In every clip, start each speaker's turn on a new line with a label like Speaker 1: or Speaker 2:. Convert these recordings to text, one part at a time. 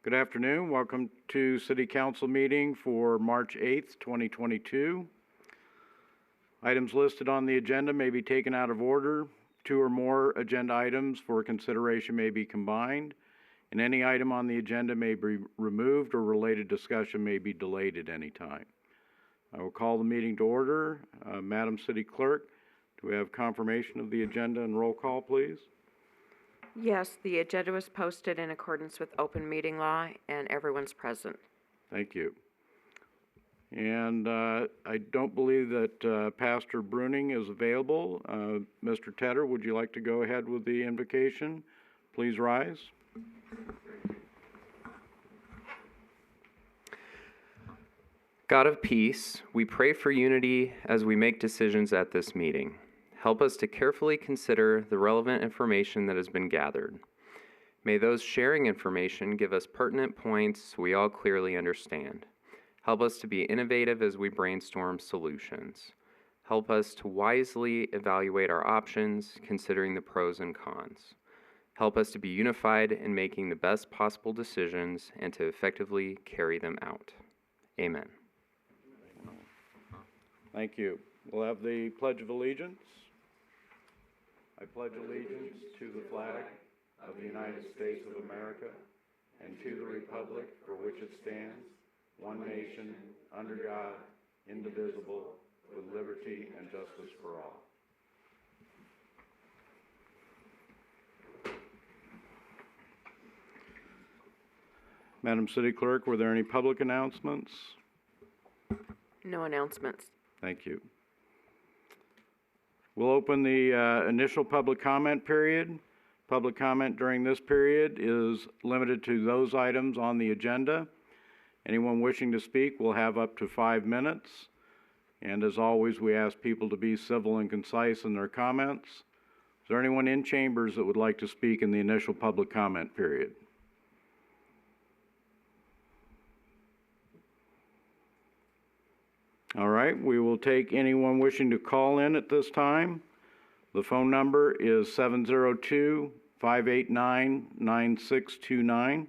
Speaker 1: Good afternoon. Welcome to City Council meeting for March 8th, 2022. Items listed on the agenda may be taken out of order. Two or more agenda items for consideration may be combined, and any item on the agenda may be removed or related discussion may be delayed at any time. I will call the meeting to order. Madam City Clerk, do we have confirmation of the agenda and roll call, please?
Speaker 2: Yes, the agenda was posted in accordance with open meeting law, and everyone's present.
Speaker 1: Thank you. And I don't believe that Pastor Bruning is available. Mr. Tedder, would you like to go ahead with the invocation? Please rise.
Speaker 3: God of peace, we pray for unity as we make decisions at this meeting. Help us to carefully consider the relevant information that has been gathered. May those sharing information give us pertinent points we all clearly understand. Help us to be innovative as we brainstorm solutions. Help us to wisely evaluate our options, considering the pros and cons. Help us to be unified in making the best possible decisions and to effectively carry them out. Amen.
Speaker 1: Thank you. We'll have the Pledge of Allegiance. I pledge allegiance to the flag of the United States of America and to the republic for which it stands, one nation, under God, indivisible, with liberty and justice for all. Madam City Clerk, were there any public announcements?
Speaker 2: No announcements.
Speaker 1: Thank you. We'll open the initial public comment period. Public comment during this period is limited to those items on the agenda. Anyone wishing to speak will have up to 5 minutes. And as always, we ask people to be civil and concise in their comments. Is there anyone in chambers that would like to speak in the initial public comment period? All right, we will take anyone wishing to call in at this time. The phone number is 702-589-9629.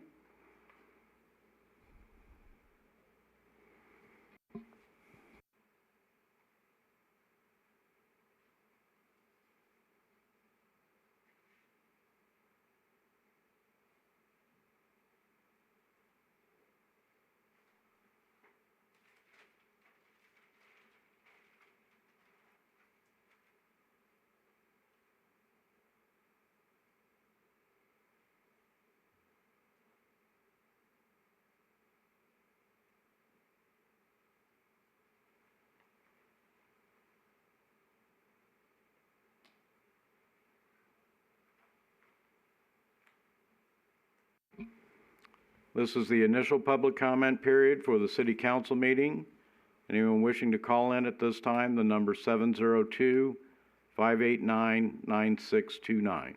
Speaker 1: This is the initial public comment period for the City Council meeting. Anyone wishing to call in at this time, the number 702-589-9629.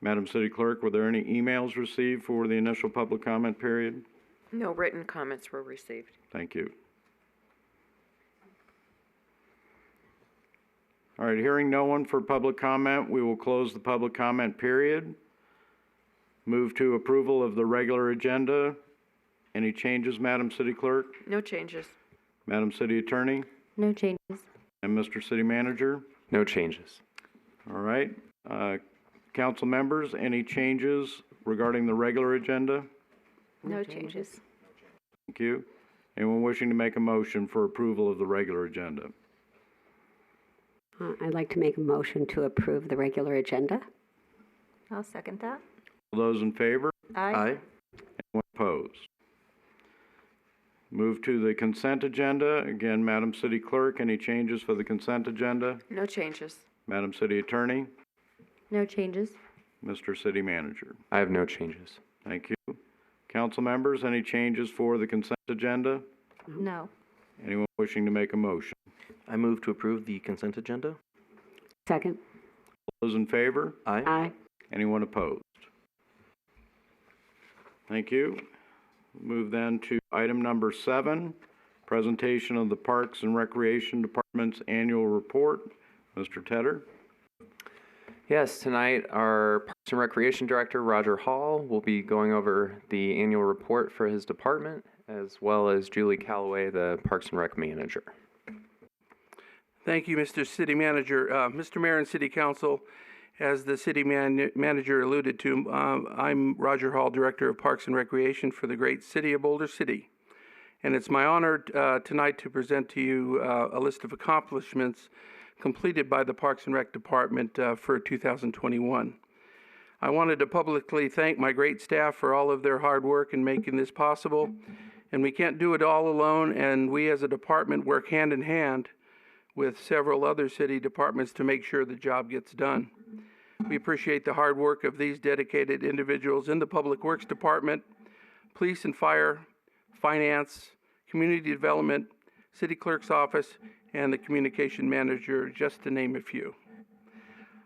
Speaker 1: Madam City Clerk, were there any emails received for the initial public comment period?
Speaker 2: No written comments were received.
Speaker 1: Thank you. All right, hearing no one for public comment, we will close the public comment period. Move to approval of the regular agenda. Any changes, Madam City Clerk?
Speaker 2: No changes.
Speaker 1: Madam City Attorney?
Speaker 4: No changes.
Speaker 1: And Mr. City Manager?
Speaker 3: No changes.
Speaker 1: All right. Council members, any changes regarding the regular agenda?
Speaker 4: No changes.
Speaker 1: Thank you. Anyone wishing to make a motion for approval of the regular agenda?
Speaker 4: I'd like to make a motion to approve the regular agenda.
Speaker 5: I'll second that.
Speaker 1: All those in favor?
Speaker 5: Aye.
Speaker 1: Anyone opposed? Move to the consent agenda. Again, Madam City Clerk, any changes for the consent agenda?
Speaker 2: No changes.
Speaker 1: Madam City Attorney?
Speaker 4: No changes.
Speaker 1: Mr. City Manager?
Speaker 3: I have no changes.
Speaker 1: Thank you. Council members, any changes for the consent agenda?
Speaker 5: No.
Speaker 1: Anyone wishing to make a motion?
Speaker 6: I move to approve the consent agenda.
Speaker 4: Second.
Speaker 1: All those in favor?
Speaker 6: Aye.
Speaker 4: Aye.
Speaker 1: Anyone opposed? Thank you. Move then to item number 7, presentation of the Parks and Recreation Department's annual report. Mr. Tedder?
Speaker 3: Yes, tonight our Parks and Recreation Director, Roger Hall, will be going over the annual report for his department, as well as Julie Calloway, the Parks and Rec Manager.
Speaker 7: Thank you, Mr. City Manager. Mr. Mayor and City Council, as the City Manager alluded to, I'm Roger Hall, Director of Parks and Recreation for the great city of Boulder City. And it's my honor tonight to present to you a list of accomplishments completed by the Parks and Rec Department for 2021. I wanted to publicly thank my great staff for all of their hard work in making this possible. And we can't do it all alone, and we as a department work hand in hand with several other city departments to make sure the job gets done. We appreciate the hard work of these dedicated individuals in the Public Works Department, Police and Fire, Finance, Community Development, City Clerk's Office, and the Communication Manager, just to name a few.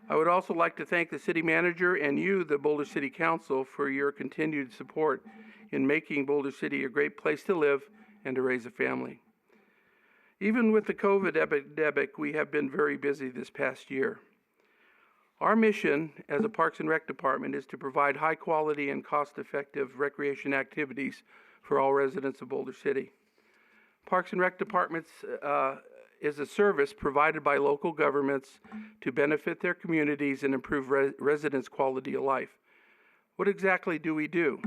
Speaker 7: I would also like to thank the City Manager and you, the Boulder City Council, for your continued support in making Boulder City a great place to live and to raise a family. Even with the COVID epidemic, we have been very busy this past year. Our mission as a Parks and Rec Department is to provide high quality and cost-effective recreation activities for all residents of Boulder City. Parks and Rec Departments is a service provided by local governments to benefit their communities and improve residents' quality of life. What exactly do we do?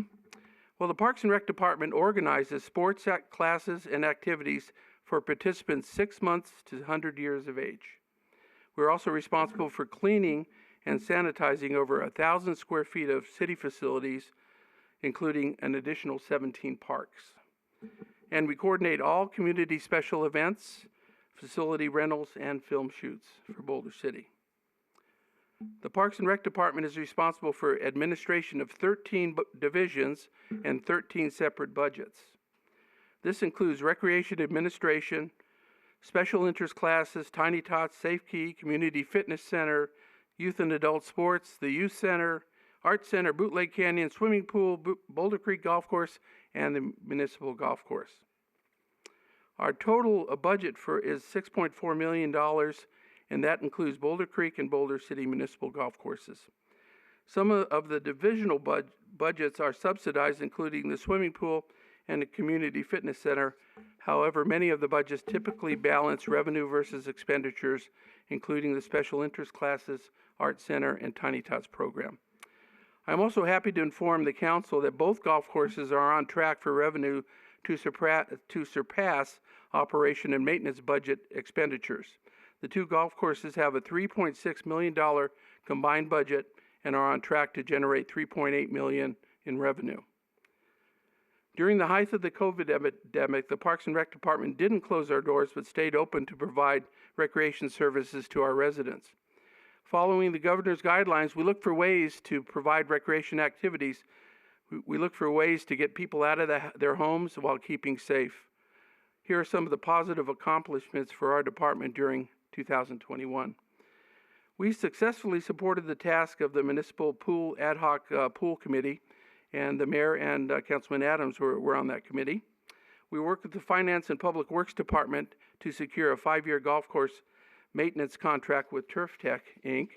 Speaker 7: Well, the Parks and Rec Department organizes sports classes and activities for participants 6 months to 100 years of age. We're also responsible for cleaning and sanitizing over 1,000 square feet of city facilities, including an additional 17 parks. And we coordinate all community special events, facility rentals, and film shoots for Boulder City. The Parks and Rec Department is responsible for administration of 13 divisions and 13 separate budgets. This includes recreation administration, special interest classes, Tiny Tots, Safe Key, Community Fitness Center, Youth and Adult Sports, the Youth Center, Art Center, Bootleg Canyon, Swimming Pool, Boulder Creek Golf Course, and the Municipal Golf Course. Our total budget is $6.4 million, and that includes Boulder Creek and Boulder City Municipal Golf Courses. Some of the divisional budgets are subsidized, including the swimming pool and the Community Fitness Center. However, many of the budgets typically balance revenue versus expenditures, including the special interest classes, Art Center, and Tiny Tots program. I'm also happy to inform the council that both golf courses are on track for revenue to surpass operation and maintenance budget expenditures. The two golf courses have a $3.6 million combined budget and are on track to generate $3.8 million in revenue. During the height of the COVID epidemic, the Parks and Rec Department didn't close our doors but stayed open to provide recreation services to our residents. Following the governor's guidelines, we look for ways to provide recreation activities. We look for ways to get people out of their homes while keeping safe. Here are some of the positive accomplishments for our department during 2021. We successfully supported the task of the Municipal Pool Ad Hoc Pool Committee, and the Mayor and Councilman Adams were on that committee. We worked with the Finance and Public Works Department to secure a 5-year golf course maintenance contract with Turf Tech, Inc.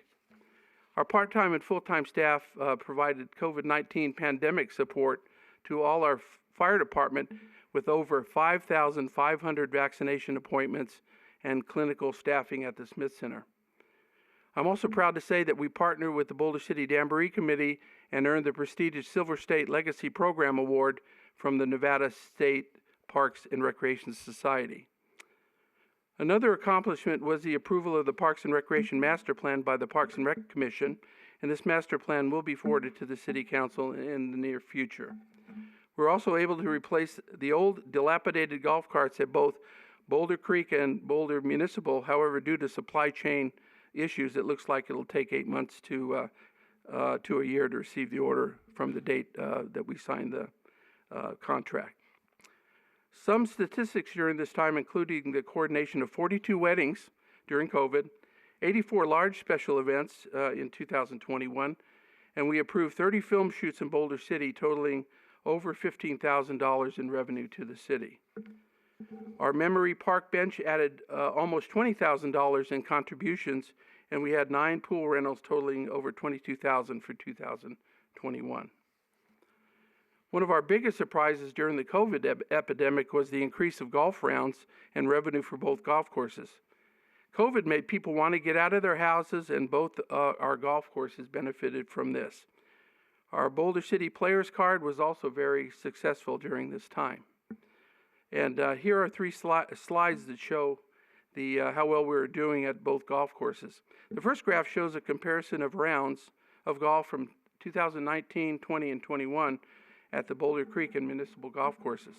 Speaker 7: Our part-time and full-time staff provided COVID-19 pandemic support to all our fire department with over 5,500 vaccination appointments and clinical staffing at the Smith Center. I'm also proud to say that we partnered with the Boulder City Jamboree Committee and earned the prestigious Silver State Legacy Program Award from the Nevada State Parks and Recreation Society. Another accomplishment was the approval of the Parks and Recreation Master Plan by the Parks and Rec Commission, and this master plan will be forwarded to the City Council in the near future. We're also able to replace the old dilapidated golf carts at both Boulder Creek and Boulder Municipal. However, due to supply chain issues, it looks like it'll take 8 months to a year to receive the order from the date that we signed the contract. Some statistics during this time, including the coordination of 42 weddings during COVID, 84 large special events in 2021, and we approved 30 film shoots in Boulder City, totaling over $15,000 in revenue to the city. Our Memory Park bench added almost $20,000 in contributions, and we had 9 pool rentals totaling over $22,000 for 2021. One of our biggest surprises during the COVID epidemic was the increase of golf rounds and revenue for both golf courses. COVID made people want to get out of their houses, and both our golf courses benefited from this. Our Boulder City Players Card was also very successful during this time. And here are 3 slides that show how well we were doing at both golf courses. The first graph shows a comparison of rounds of golf from 2019, 20, and 21 at the Boulder Creek and Municipal golf courses.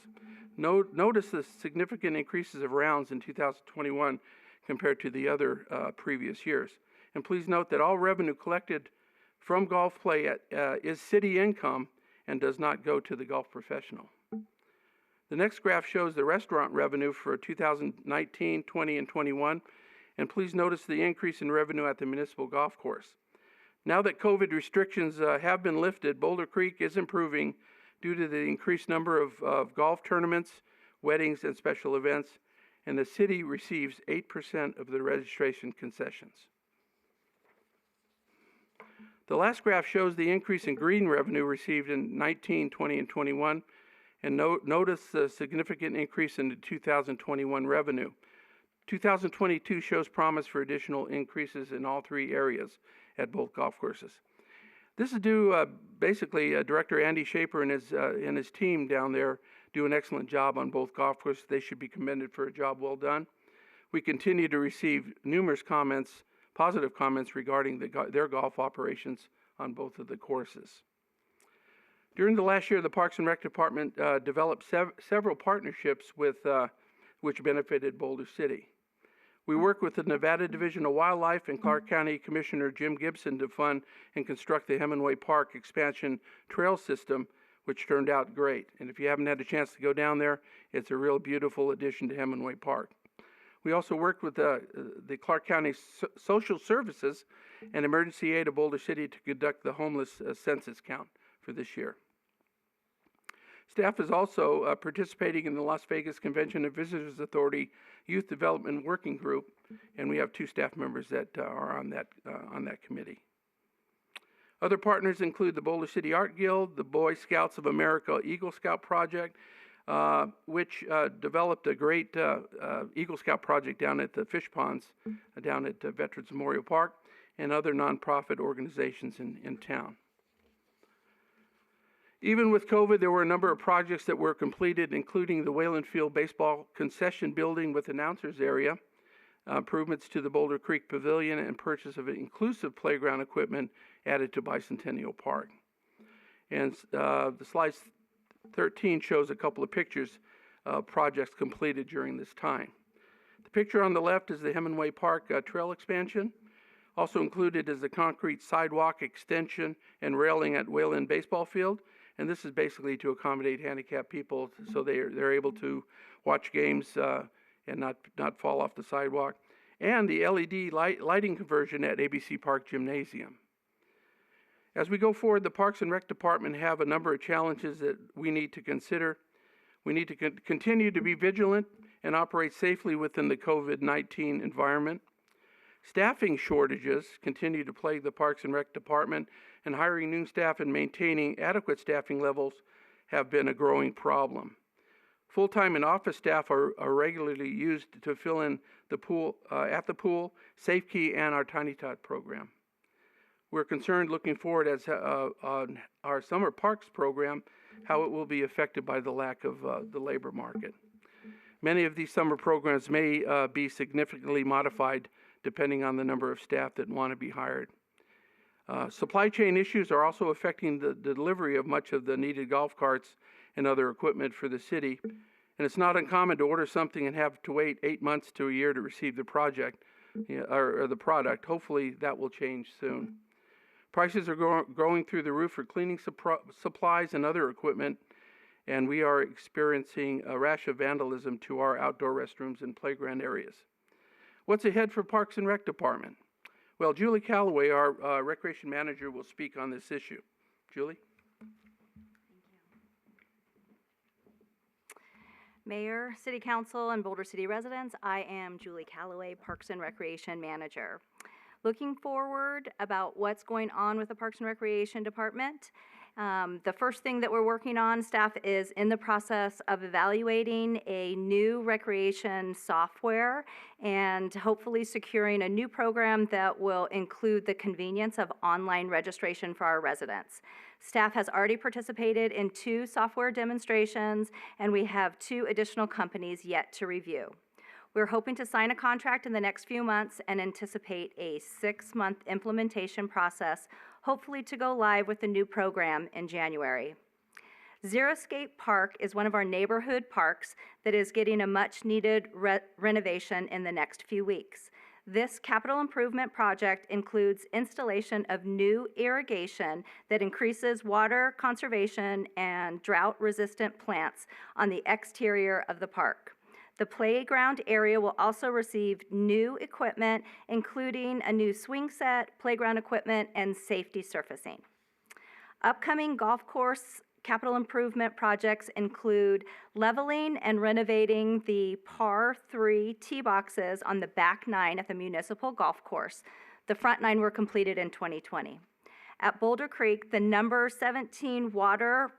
Speaker 7: Notice the significant increases of rounds in 2021 compared to the other previous years. And please note that all revenue collected from golf play is city income and does not go to the golf professional. The next graph shows the restaurant revenue for 2019, 20, and 21, and please notice the increase in revenue at the Municipal golf course. Now that COVID restrictions have been lifted, Boulder Creek is improving due to the increased number of golf tournaments, weddings, and special events, and the city receives 8% of the registration concessions. The last graph shows the increase in green revenue received in 19, 20, and 21, and notice the significant increase in the 2021 revenue. 2022 shows promise for additional increases in all 3 areas at both golf courses. This is due, basically, Director Andy Shaper and his team down there do an excellent job on both golf courses. They should be commended for a job well done. We continue to receive numerous comments, positive comments regarding their golf operations on both of the courses. During the last year, the Parks and Rec Department developed several partnerships which benefited Boulder City. We work with the Nevada Division of Wildlife and Clark County Commissioner Jim Gibson to fund and construct the Hemingway Park expansion trail system, which turned out great. And if you haven't had a chance to go down there, it's a real beautiful addition to Hemingway Park. We also worked with the Clark County Social Services and Emergency Aid of Boulder City to conduct the homeless census count for this year. Staff is also participating in the Las Vegas Convention and Visitors Authority Youth Development Working Group, and we have 2 staff members that are on that committee. Other partners include the Boulder City Art Guild, the Boy Scouts of America Eagle Scout Project, which developed a great Eagle Scout project down at the fish ponds down at Veterans Memorial Park, and other nonprofit organizations in town. Even with COVID, there were a number of projects that were completed, including the Wayland Field Baseball Concession Building with announcers area, improvements to the Boulder Creek Pavilion, and purchase of inclusive playground equipment added to Bicentennial Park. And the slide 13 shows a couple of pictures of projects completed during this time. The picture on the left is the Hemingway Park trail expansion. Also included is the concrete sidewalk extension and railing at Wayland Baseball Field. And this is basically to accommodate handicapped people so they're able to watch games and not fall off the sidewalk. And the LED lighting conversion at ABC Park Gymnasium. As we go forward, the Parks and Rec Department have a number of challenges that we need to consider. We need to continue to be vigilant and operate safely within the COVID-19 environment. Staffing shortages continue to plague the Parks and Rec Department, and hiring new staff and maintaining adequate staffing levels have been a growing problem. Full-time and office staff are regularly used to fill in the pool, at the pool, Safe Key, and our Tiny Tot program. We're concerned looking forward as on our Summer Parks program, how it will be affected by the lack of the labor market. Many of these summer programs may be significantly modified depending on the number of staff that want to be hired. Supply chain issues are also affecting the delivery of much of the needed golf carts and other equipment for the city. And it's not uncommon to order something and have to wait 8 months to a year to receive the project or the product. Hopefully that will change soon. Prices are going through the roof for cleaning supplies and other equipment, and we are experiencing a rash of vandalism to our outdoor restrooms and playground areas. What's ahead for Parks and Rec Department? Well, Julie Calloway, our Recreation Manager, will speak on this issue. Julie?
Speaker 5: Mayor, City Council, and Boulder City residents, I am Julie Calloway, Parks and Recreation Manager. Looking forward about what's going on with the Parks and Recreation Department. The first thing that we're working on, staff is in the process of evaluating a new recreation software and hopefully securing a new program that will include the convenience of online registration for our residents. Staff has already participated in 2 software demonstrations, and we have 2 additional companies yet to review. We're hoping to sign a contract in the next few months and anticipate a 6-month implementation process, hopefully to go live with the new program in January. Xeroscape Park is one of our neighborhood parks that is getting a much-needed renovation in the next few weeks. This capital improvement project includes installation of new irrigation that increases water conservation and drought-resistant plants on the exterior of the park. The playground area will also receive new equipment, including a new swing set, playground equipment, and safety surfacing. Upcoming golf course capital improvement projects include leveling and renovating the par 3 tee boxes on the back 9 at the Municipal golf course. The front 9 were completed in 2020. At Boulder Creek, the number 17 water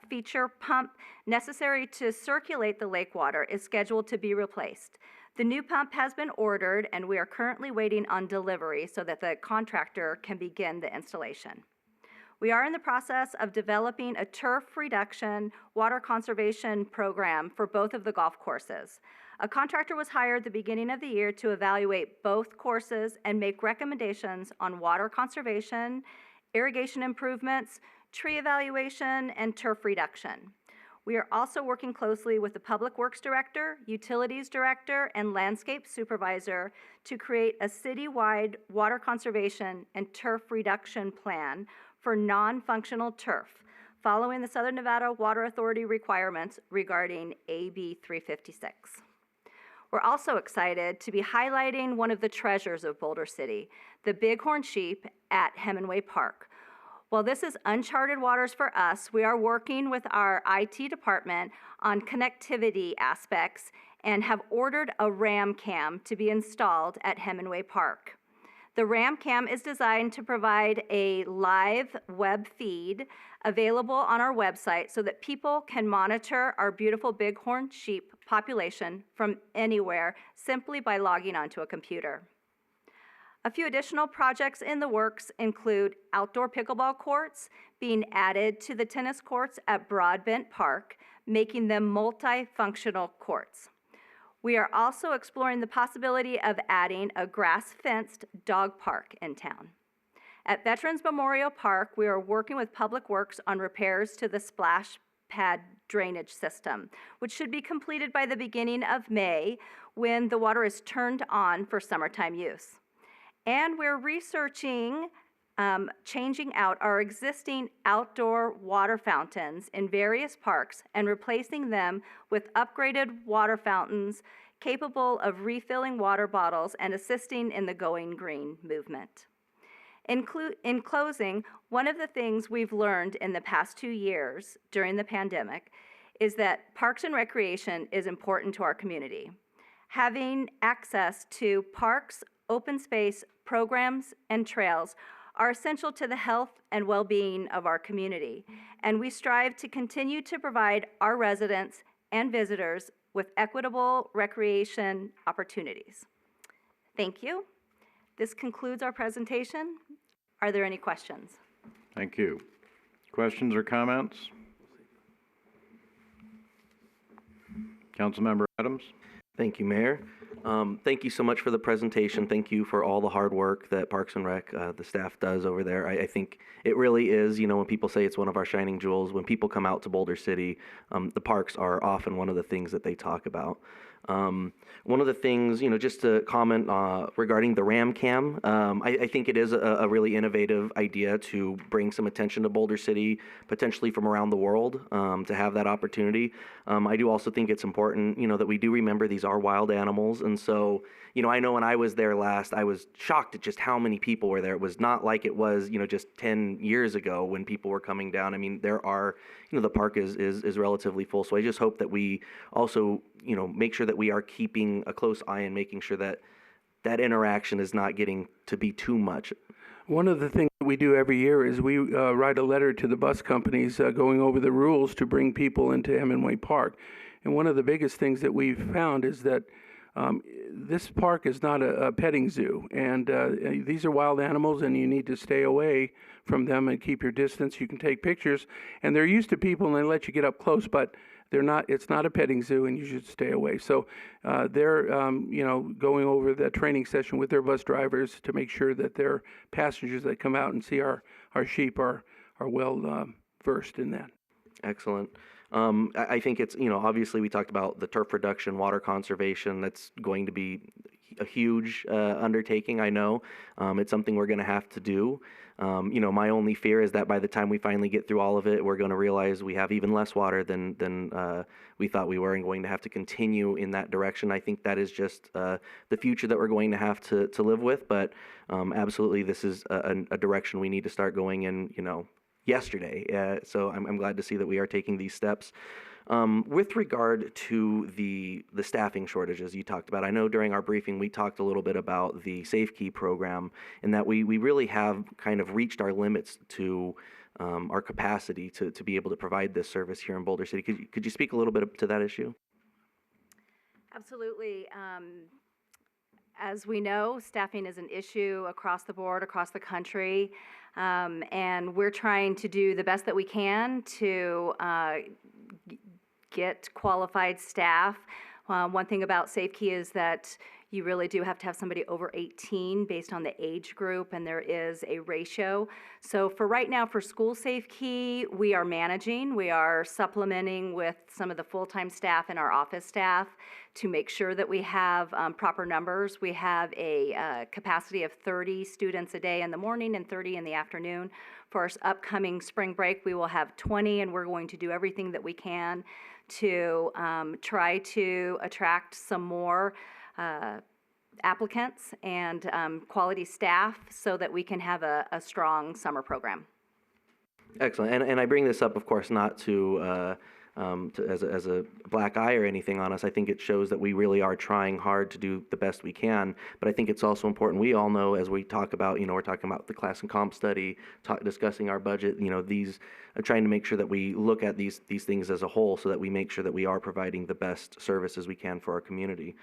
Speaker 5: feature pump necessary to circulate the lake water is scheduled to be replaced. The new pump has been ordered, and we are currently waiting on delivery so that the contractor can begin the installation. We are in the process of developing a turf reduction water conservation program for both of the golf courses. A contractor was hired at the beginning of the year to evaluate both courses and make recommendations on water conservation, irrigation improvements, tree evaluation, and turf reduction. We are also working closely with the Public Works Director, Utilities Director, and Landscape Supervisor to create a citywide water conservation and turf reduction plan for non-functional turf, following the Southern Nevada Water Authority requirements regarding AB 356. We're also excited to be highlighting one of the treasures of Boulder City, the bighorn sheep at Hemingway Park. While this is uncharted waters for us, we are working with our IT department on connectivity aspects and have ordered a RAM cam to be installed at Hemingway Park. The RAM cam is designed to provide a live web feed available on our website so that people can monitor our beautiful bighorn sheep population from anywhere simply by logging onto a computer. A few additional projects in the works include outdoor pickleball courts being added to the tennis courts at Broadbent Park, making them multifunctional courts. We are also exploring the possibility of adding a grass-fenced dog park in town. At Veterans Memorial Park, we are working with Public Works on repairs to the splash pad drainage system, which should be completed by the beginning of May when the water is turned on for summertime use. And we're researching changing out our existing outdoor water fountains in various parks and replacing them with upgraded water fountains capable of refilling water bottles and assisting in the Going Green movement. In closing, one of the things we've learned in the past 2 years during the pandemic is that parks and recreation is important to our community. Having access to parks, open space, programs, and trails are essential to the health and well-being of our community, and we strive to continue to provide our residents and visitors with equitable recreation opportunities. Thank you. This concludes our presentation. Are there any questions?
Speaker 1: Thank you. Questions or comments? Councilmember Adams?
Speaker 6: Thank you, Mayor. Thank you so much for the presentation. Thank you for all the hard work that Parks and Rec, the staff does over there. I think it really is, when people say it's one of our shining jewels, when people come out to Boulder City, the parks are often one of the things that they talk about. One of the things, just to comment regarding the Ram Cam, I think it is a really innovative idea to bring some attention to Boulder City, potentially from around the world, to have that opportunity. I do also think it's important, that we do remember these are wild animals. And so, I know when I was there last, I was shocked at just how many people were there. It was not like it was, just 10 years ago when people were coming down. I mean, there are, the park is relatively full. So I just hope that we also, make sure that we are keeping a close eye and making sure that that interaction is not getting to be too much.
Speaker 7: One of the things that we do every year is we write a letter to the bus companies going over the rules to bring people into Hemingway Park. And one of the biggest things that we've found is that this park is not a petting zoo. And these are wild animals, and you need to stay away from them and keep your distance. You can take pictures, and they're used to people, and they let you get up close, but they're not. It's not a petting zoo, and you should stay away. So they're, going over the training session with their bus drivers to make sure that their passengers that come out and see our sheep are well versed in that.
Speaker 6: Excellent. I think it's, obviously we talked about the turf reduction, water conservation. That's going to be a huge undertaking, I know. It's something we're going to have to do. My only fear is that by the time we finally get through all of it, we're going to realize we have even less water than we thought we were, and going to have to continue in that direction. I think that is just the future that we're going to have to live with. But absolutely, this is a direction we need to start going in, yesterday. So I'm glad to see that we are taking these steps. With regard to the staffing shortages you talked about, I know during our briefing we talked a little bit about the Safe Key program, and that we really have kind of reached our limits to our capacity to be able to provide this service here in Boulder City. Could you speak a little bit to that issue?
Speaker 5: Absolutely. As we know, staffing is an issue across the board, across the country, and we're trying to do the best that we can to get qualified staff. One thing about Safe Key is that you really do have to have somebody over 18 based on the age group, and there is a ratio. So for right now, for school Safe Key, we are managing. We are supplementing with some of the full-time staff and our office staff to make sure that we have proper numbers. We have a capacity of 30 students a day in the morning and 30 in the afternoon. For our upcoming spring break, we will have 20, and we're going to do everything that we can to try to attract some more applicants and quality staff so that we can have a strong summer program.
Speaker 6: Excellent. And I bring this up, of course, not to as a black eye or anything on us. I think it shows that we really are trying hard to do the best we can. But I think it's also important. We all know, as we talk about, we're talking about the class and comp study, discussing our budget. These trying to make sure that we look at these things as a whole, so that we make sure that we are providing the best services we can for our community.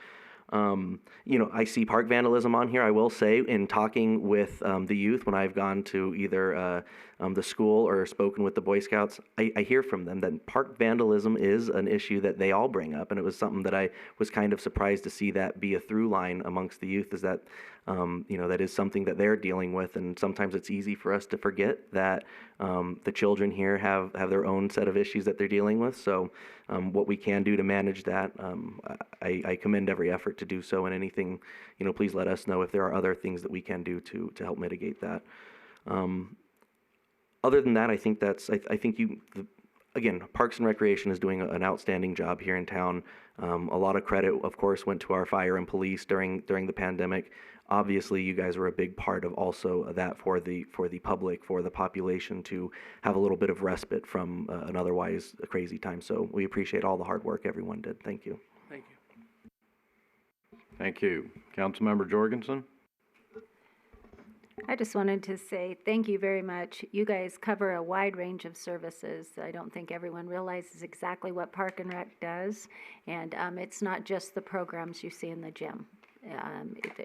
Speaker 6: I see park vandalism on here. I will say, in talking with the youth, when I've gone to either the school or spoken with the Boy Scouts, I hear from them that park vandalism is an issue that they all bring up, and it was something that I was kind of surprised to see that be a through line amongst the youth, is that that is something that they're dealing with, and sometimes it's easy for us to forget that the children here have their own set of issues that they're dealing with. So what we can do to manage that, I commend every effort to do so, and anything, please let us know if there are other things that we can do to help mitigate that. Other than that, I think again, Parks and Recreation is doing an outstanding job here in town. A lot of credit, of course, went to our fire and police during the pandemic. Obviously, you guys were a big part of also that for the public, for the population, to have a little bit of respite from an otherwise crazy time. So we appreciate all the hard work everyone did. Thank you.
Speaker 7: Thank you.
Speaker 1: Thank you. Councilmember Jorgensen?
Speaker 8: I just wanted to say thank you very much. You guys cover a wide range of services. I don't think everyone realizes exactly what Park and Rec does. And it's not just the programs you see in the gym.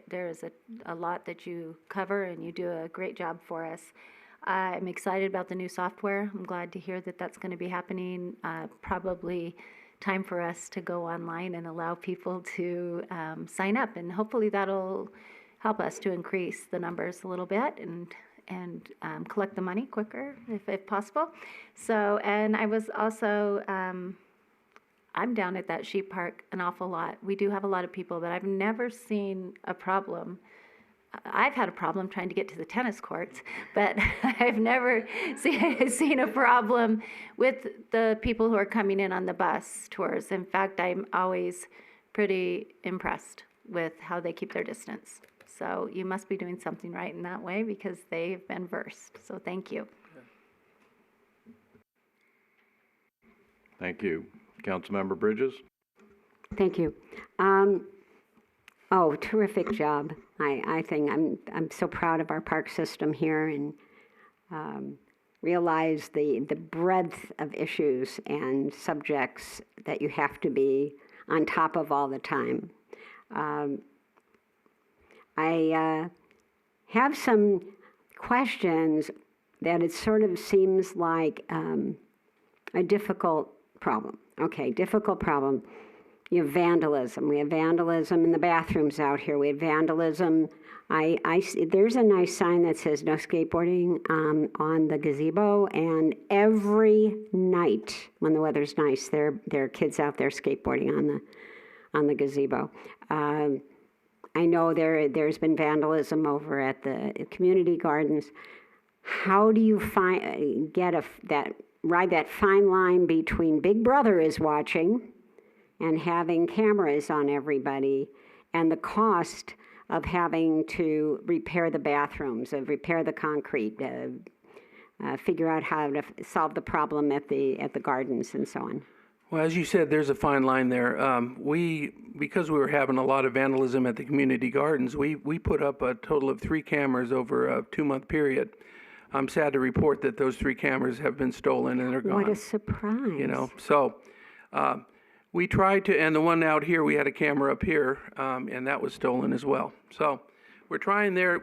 Speaker 8: There is a lot that you cover, and you do a great job for us. I'm excited about the new software. I'm glad to hear that that's going to be happening probably time for us to go online and allow people to sign up. And hopefully that'll help us to increase the numbers a little bit and collect the money quicker if possible. So, and I was also, I'm down at that sheep park an awful lot. We do have a lot of people, but I've never seen a problem. I've had a problem trying to get to the tennis courts, but I've never seen a problem with the people who are coming in on the bus tours. In fact, I'm always pretty impressed with how they keep their distance. So you must be doing something right in that way because they've been versed. So thank you.
Speaker 1: Thank you. Councilmember Bridges?
Speaker 4: Thank you. Oh, terrific job. I think I'm so proud of our park system here and realize the breadth of issues and subjects that you have to be on top of all the time. I have some questions that it sort of seems like a difficult problem. Okay, difficult problem. You have vandalism. We have vandalism in the bathrooms out here. We have vandalism. I see, there's a nice sign that says no skateboarding on the gazebo, and every night when the weather's nice, there are kids out there skateboarding on the gazebo. I know there's been vandalism over at the community gardens. How do you ride that fine line between Big Brother is watching and having cameras on everybody, and the cost of having to repair the bathrooms, repair the concrete, figure out how to solve the problem at the gardens and so on?
Speaker 7: Well, as you said, there's a fine line there. Because we were having a lot of vandalism at the community gardens, we put up a total of 3 cameras over a 2-month period. I'm sad to report that those 3 cameras have been stolen and they're gone.
Speaker 4: What a surprise.
Speaker 7: You know, so we tried to, and the one out here, we had a camera up here, and that was stolen as well. So we're trying there.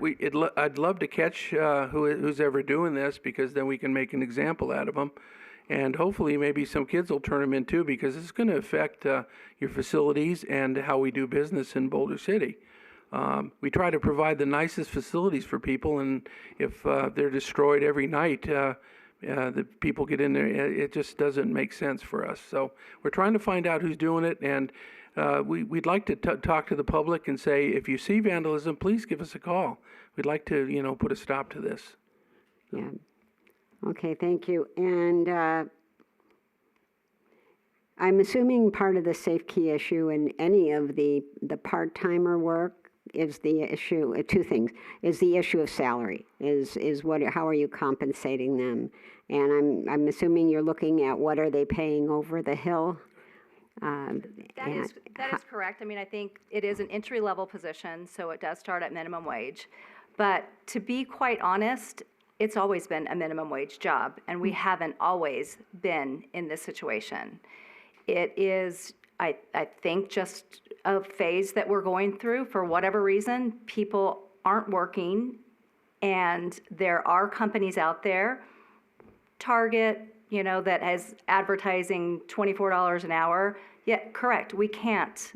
Speaker 7: I'd love to catch who's ever doing this, because then we can make an example out of them. And hopefully maybe some kids will turn them in too, because it's going to affect your facilities and how we do business in Boulder City. We try to provide the nicest facilities for people, and if they're destroyed every night, the people get in there, it just doesn't make sense for us. So we're trying to find out who's doing it, and we'd like to talk to the public and say, if you see vandalism, please give us a call. We'd like to, put a stop to this.
Speaker 4: Yeah. Okay, thank you. And I'm assuming part of the safe key issue in any of the part-timer work is the issue, 2 things, is the issue of salary, how are you compensating them? And I'm assuming you're looking at what are they paying over the hill?
Speaker 5: That is correct. I mean, I think it is an entry-level position, so it does start at minimum wage. But to be quite honest, it's always been a minimum wage job, and we haven't always been in this situation. It is, I think, just a phase that we're going through. For whatever reason, people aren't working, and there are companies out there, Target, that has advertising $24 an hour. Yeah, correct. We can't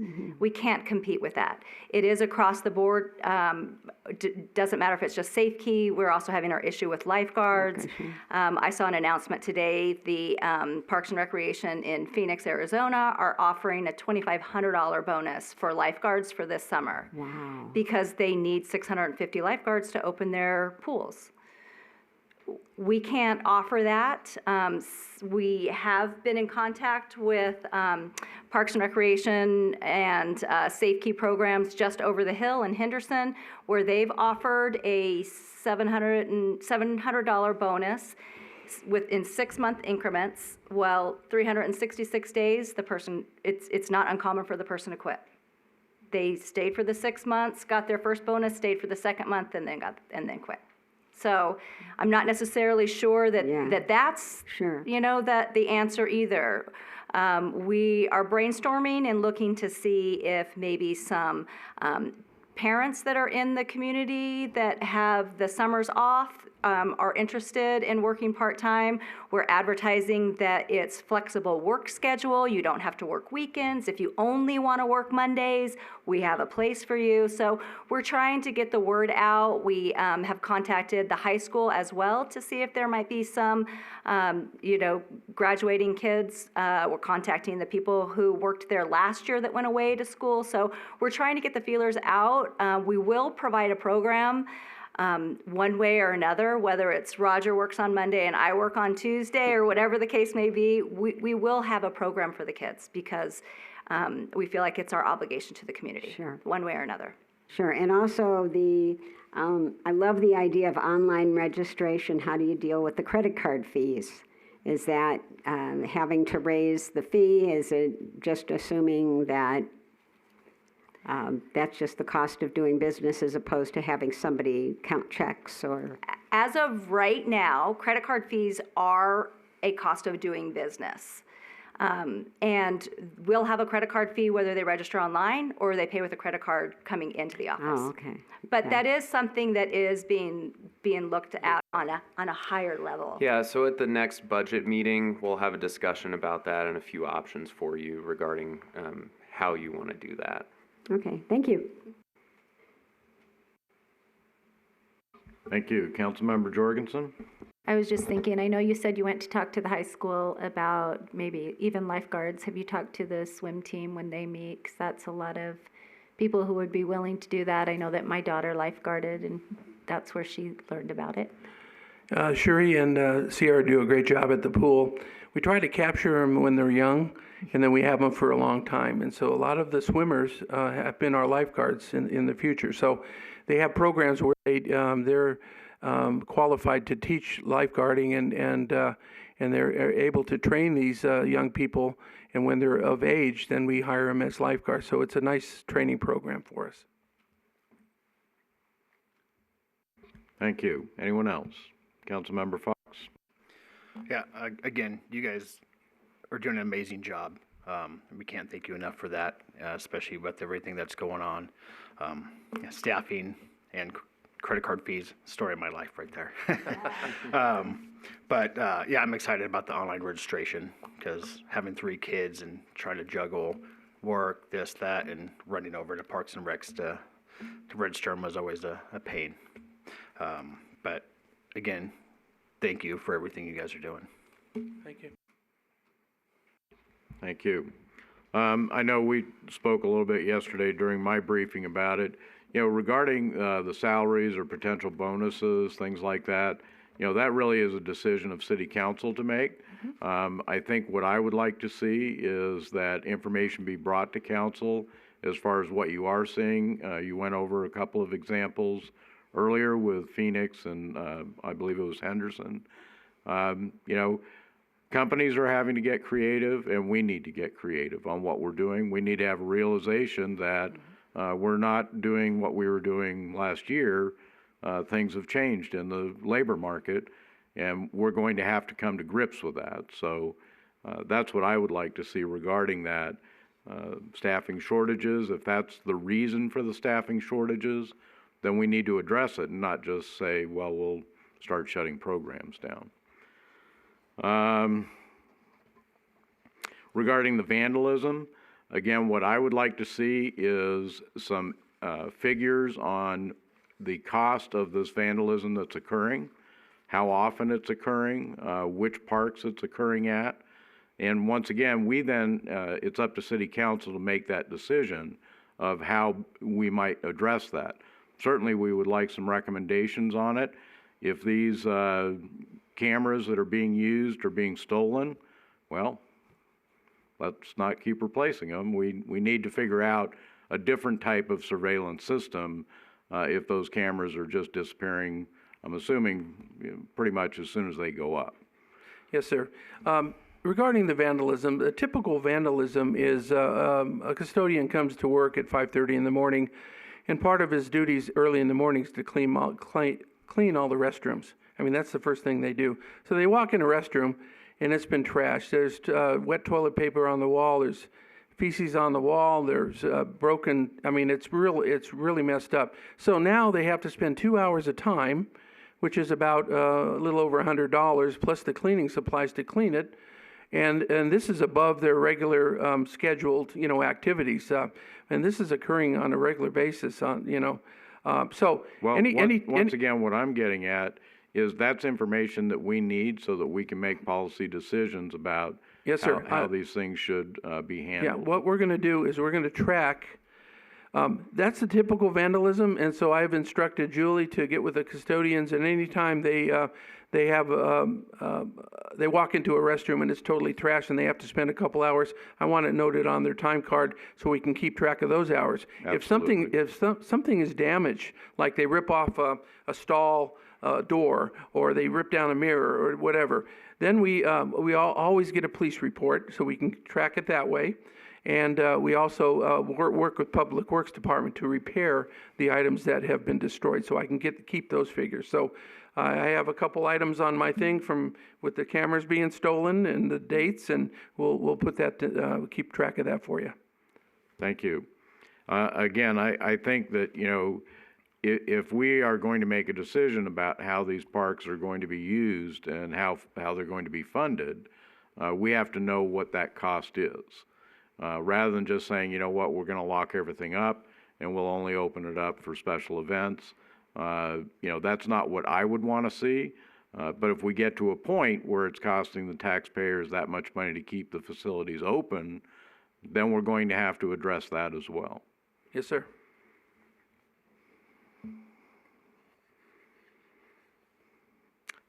Speaker 5: compete with that. It is across the board. Doesn't matter if it's just safe key. We're also having our issue with lifeguards. I saw an announcement today. The Parks and Recreation in Phoenix, Arizona, are offering a $2,500 bonus for lifeguards for this summer.
Speaker 4: Wow.
Speaker 5: Because they need 650 lifeguards to open their pools. We can't offer that. We have been in contact with Parks and Recreation and Safe Key programs just over the hill in Henderson, where they've offered a $700 bonus within 6-month increments. Well, 366 days, it's not uncommon for the person to quit. They stayed for the 6 months, got their first bonus, stayed for the 2nd month, and then quit. So I'm not necessarily sure that's
Speaker 4: Sure.
Speaker 5: That the answer either. We are brainstorming and looking to see if maybe some parents that are in the community that have the summers off, are interested in working part-time. We're advertising that it's flexible work schedule. You don't have to work weekends. If you only want to work Mondays, we have a place for you. So we're trying to get the word out. We have contacted the high school as well to see if there might be some, graduating kids. We're contacting the people who worked there last year that went away to school. So we're trying to get the feelers out. We will provide a program one way or another, whether it's Roger works on Monday and I work on Tuesday or whatever the case may be. We will have a program for the kids because we feel like it's our obligation to the community,
Speaker 4: Sure.
Speaker 5: one way or another.
Speaker 4: Sure, and also I love the idea of online registration. How do you deal with the credit card fees? Is that having to raise the fee? Is it just assuming that that's just the cost of doing business as opposed to having somebody count checks or?
Speaker 5: As of right now, credit card fees are a cost of doing business. And we'll have a credit card fee whether they register online or they pay with a credit card coming into the office.
Speaker 4: Oh, okay.
Speaker 5: But
Speaker 4: Okay.
Speaker 5: that is something that is being looked at on a higher level.
Speaker 3: Yeah, so at the next budget meeting, we'll have a discussion about that and a few options for you regarding how you want to do that.
Speaker 4: Okay, thank you.
Speaker 1: Thank you. Councilmember Jorgensen?
Speaker 8: I was just thinking, I know you said you went to talk to the high school about maybe even lifeguards. Have you talked to the swim team when they meet? 'Cause that's a lot of people who would be willing to do that. I know that my daughter lifeguarded, and that's where she learned about it.
Speaker 7: Shuri and Sierra do a great job at the pool. We try to capture them when they're young, and then we have them for a long time. And so a lot of the swimmers have been our lifeguards in the future. So they have programs where they're qualified to teach lifeguarding, and they're able to train these young people. And when they're of age, then we hire them as lifeguards. So it's a nice training program for us.
Speaker 1: Thank you. Anyone else? Councilmember Fox?
Speaker 9: Yeah, again, you guys are doing an amazing job. We can't thank you enough for that, especially with everything that's going on. Staffing and credit card fees, story of my life right there. But I'm excited about the online registration because having 3 kids and trying to juggle work, this, that, and running over to Parks and Recs to register them was always a pain. But again, thank you for everything you guys are doing.
Speaker 7: Thank you.
Speaker 1: Thank you. I know we spoke a little bit yesterday during my briefing about it. Regarding the salaries or potential bonuses, things like that, that really is a decision of city council to make. I think what I would like to see is that information be brought to council as far as what you are seeing. You went over a couple of examples earlier with Phoenix and I believe it was Henderson. Companies are having to get creative, and we need to get creative on what we're doing. We need to have a realization that we're not doing what we were doing last year. Things have changed in the labor market, and we're going to have to come to grips with that. So that's what I would like to see regarding that. Staffing shortages, if that's the reason for the staffing shortages, then we need to address it and not just say, well, we'll start shutting programs down. Regarding the vandalism, again, what I would like to see is some figures on the cost of this vandalism that's occurring, how often it's occurring, which parks it's occurring at. And once again, it's up to city council to make that decision of how we might address that. Certainly, we would like some recommendations on it. If these cameras that are being used are being stolen, well, let's not keep replacing them. We need to figure out a different type of surveillance system if those cameras are just disappearing, I'm assuming, pretty much as soon as they go up.
Speaker 7: Yes, sir. Regarding the vandalism, the typical vandalism is a custodian comes to work at 5:30 in the morning, and part of his duties early in the morning is to clean all the restrooms. I mean, that's the first thing they do. So they walk in a restroom, and it's been trashed. There's wet toilet paper on the wall. There's feces on the wall. There's broken. I mean, it's really messed up. So now they have to spend 2 hours of time, which is about a little over $100 plus the cleaning supplies to clean it. And this is above their regular scheduled, activities. And this is occurring on a regular basis. So
Speaker 1: Well,
Speaker 7: any
Speaker 1: once again, what I'm getting at is that's information that we need so that we can make policy decisions about
Speaker 7: Yes, sir.
Speaker 1: how these things should be
Speaker 7: Yeah,
Speaker 1: handled.
Speaker 7: what we're going to do is we're going to track. That's the typical vandalism, and so I've instructed Julie to get with the custodians, and anytime they walk into a restroom and it's totally trashed and they have to spend a couple hours, I want it noted on their time card so we can keep track of those hours.
Speaker 1: Absolutely.
Speaker 7: If something is damaged, like they rip off a stall door or they rip down a mirror or whatever, then we always get a police report so we can track it that way. And we also work with Public Works Department to repair the items that have been destroyed, so I can keep those figures. So I have a couple items on my thing with the cameras being stolen and the dates, and we'll put that keep track of that for you.
Speaker 1: Thank you. Again, I think that, if we are going to make a decision about how these parks are going to be used and how they're going to be funded, we have to know what that cost is. Rather than just saying, we're going to lock everything up and we'll only open it up for special events. That's not what I would want to see. But if we get to a point where it's costing the taxpayers that much money to keep the facilities open, then we're going to have to address that as well.
Speaker 7: Yes, sir.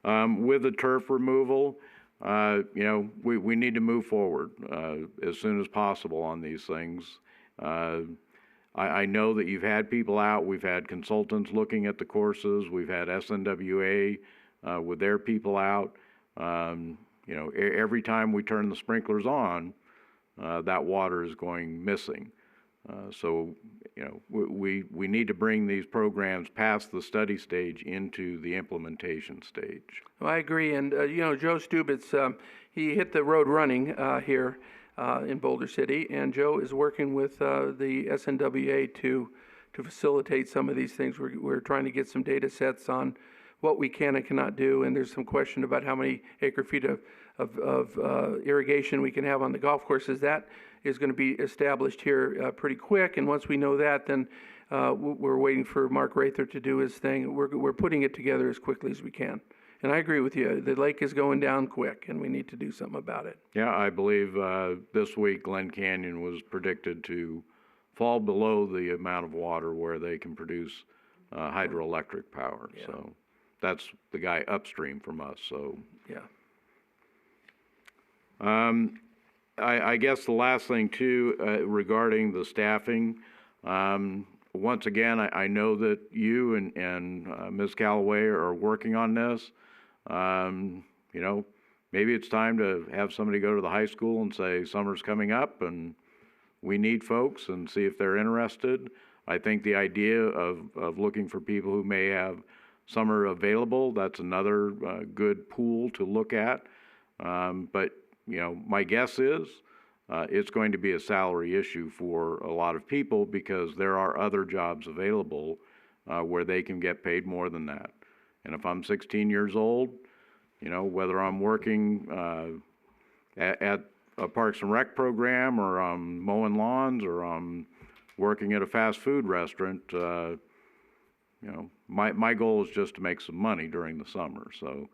Speaker 1: With the turf removal, we need to move forward as soon as possible on these things. I know that you've had people out. We've had consultants looking at the courses. We've had SNWA with their people out. Every time we turn the sprinklers on, that water is going missing. So we need to bring these programs past the study stage into the implementation stage.
Speaker 7: Well, I agree, and Joe Stubitz, he hit the road running here in Boulder City, and Joe is working with the SNWA to facilitate some of these things. We're trying to get some data sets on what we can and cannot do, and there's some question about how many acre-feet of irrigation we can have on the golf courses. That is going to be established here pretty quick, and once we know that, then we're waiting for Mark Rather to do his thing. We're putting it together as quickly as we can. And I agree with you. The lake is going down quick, and we need to do something about it.
Speaker 1: Yeah, I believe this week Glen Canyon was predicted to fall below the amount of water where they can produce hydroelectric power. Yeah. So that's the guy upstream from us. So
Speaker 7: yeah.
Speaker 1: I guess the last thing too regarding the staffing. Once again, I know that you and Ms. Callaway are working on this. Maybe it's time to have somebody go to the high school and say, summer's coming up and we need folks, and see if they're interested. I think the idea of looking for people who may have summer available, that's another good pool to look at. But my guess is it's going to be a salary issue for a lot of people because there are other jobs available where they can get paid more than that. And if I'm 16 years old, whether I'm working at a Parks and Rec program or I'm mowing lawns or I'm working at a fast food restaurant, my goal is just to make some money during the summer. So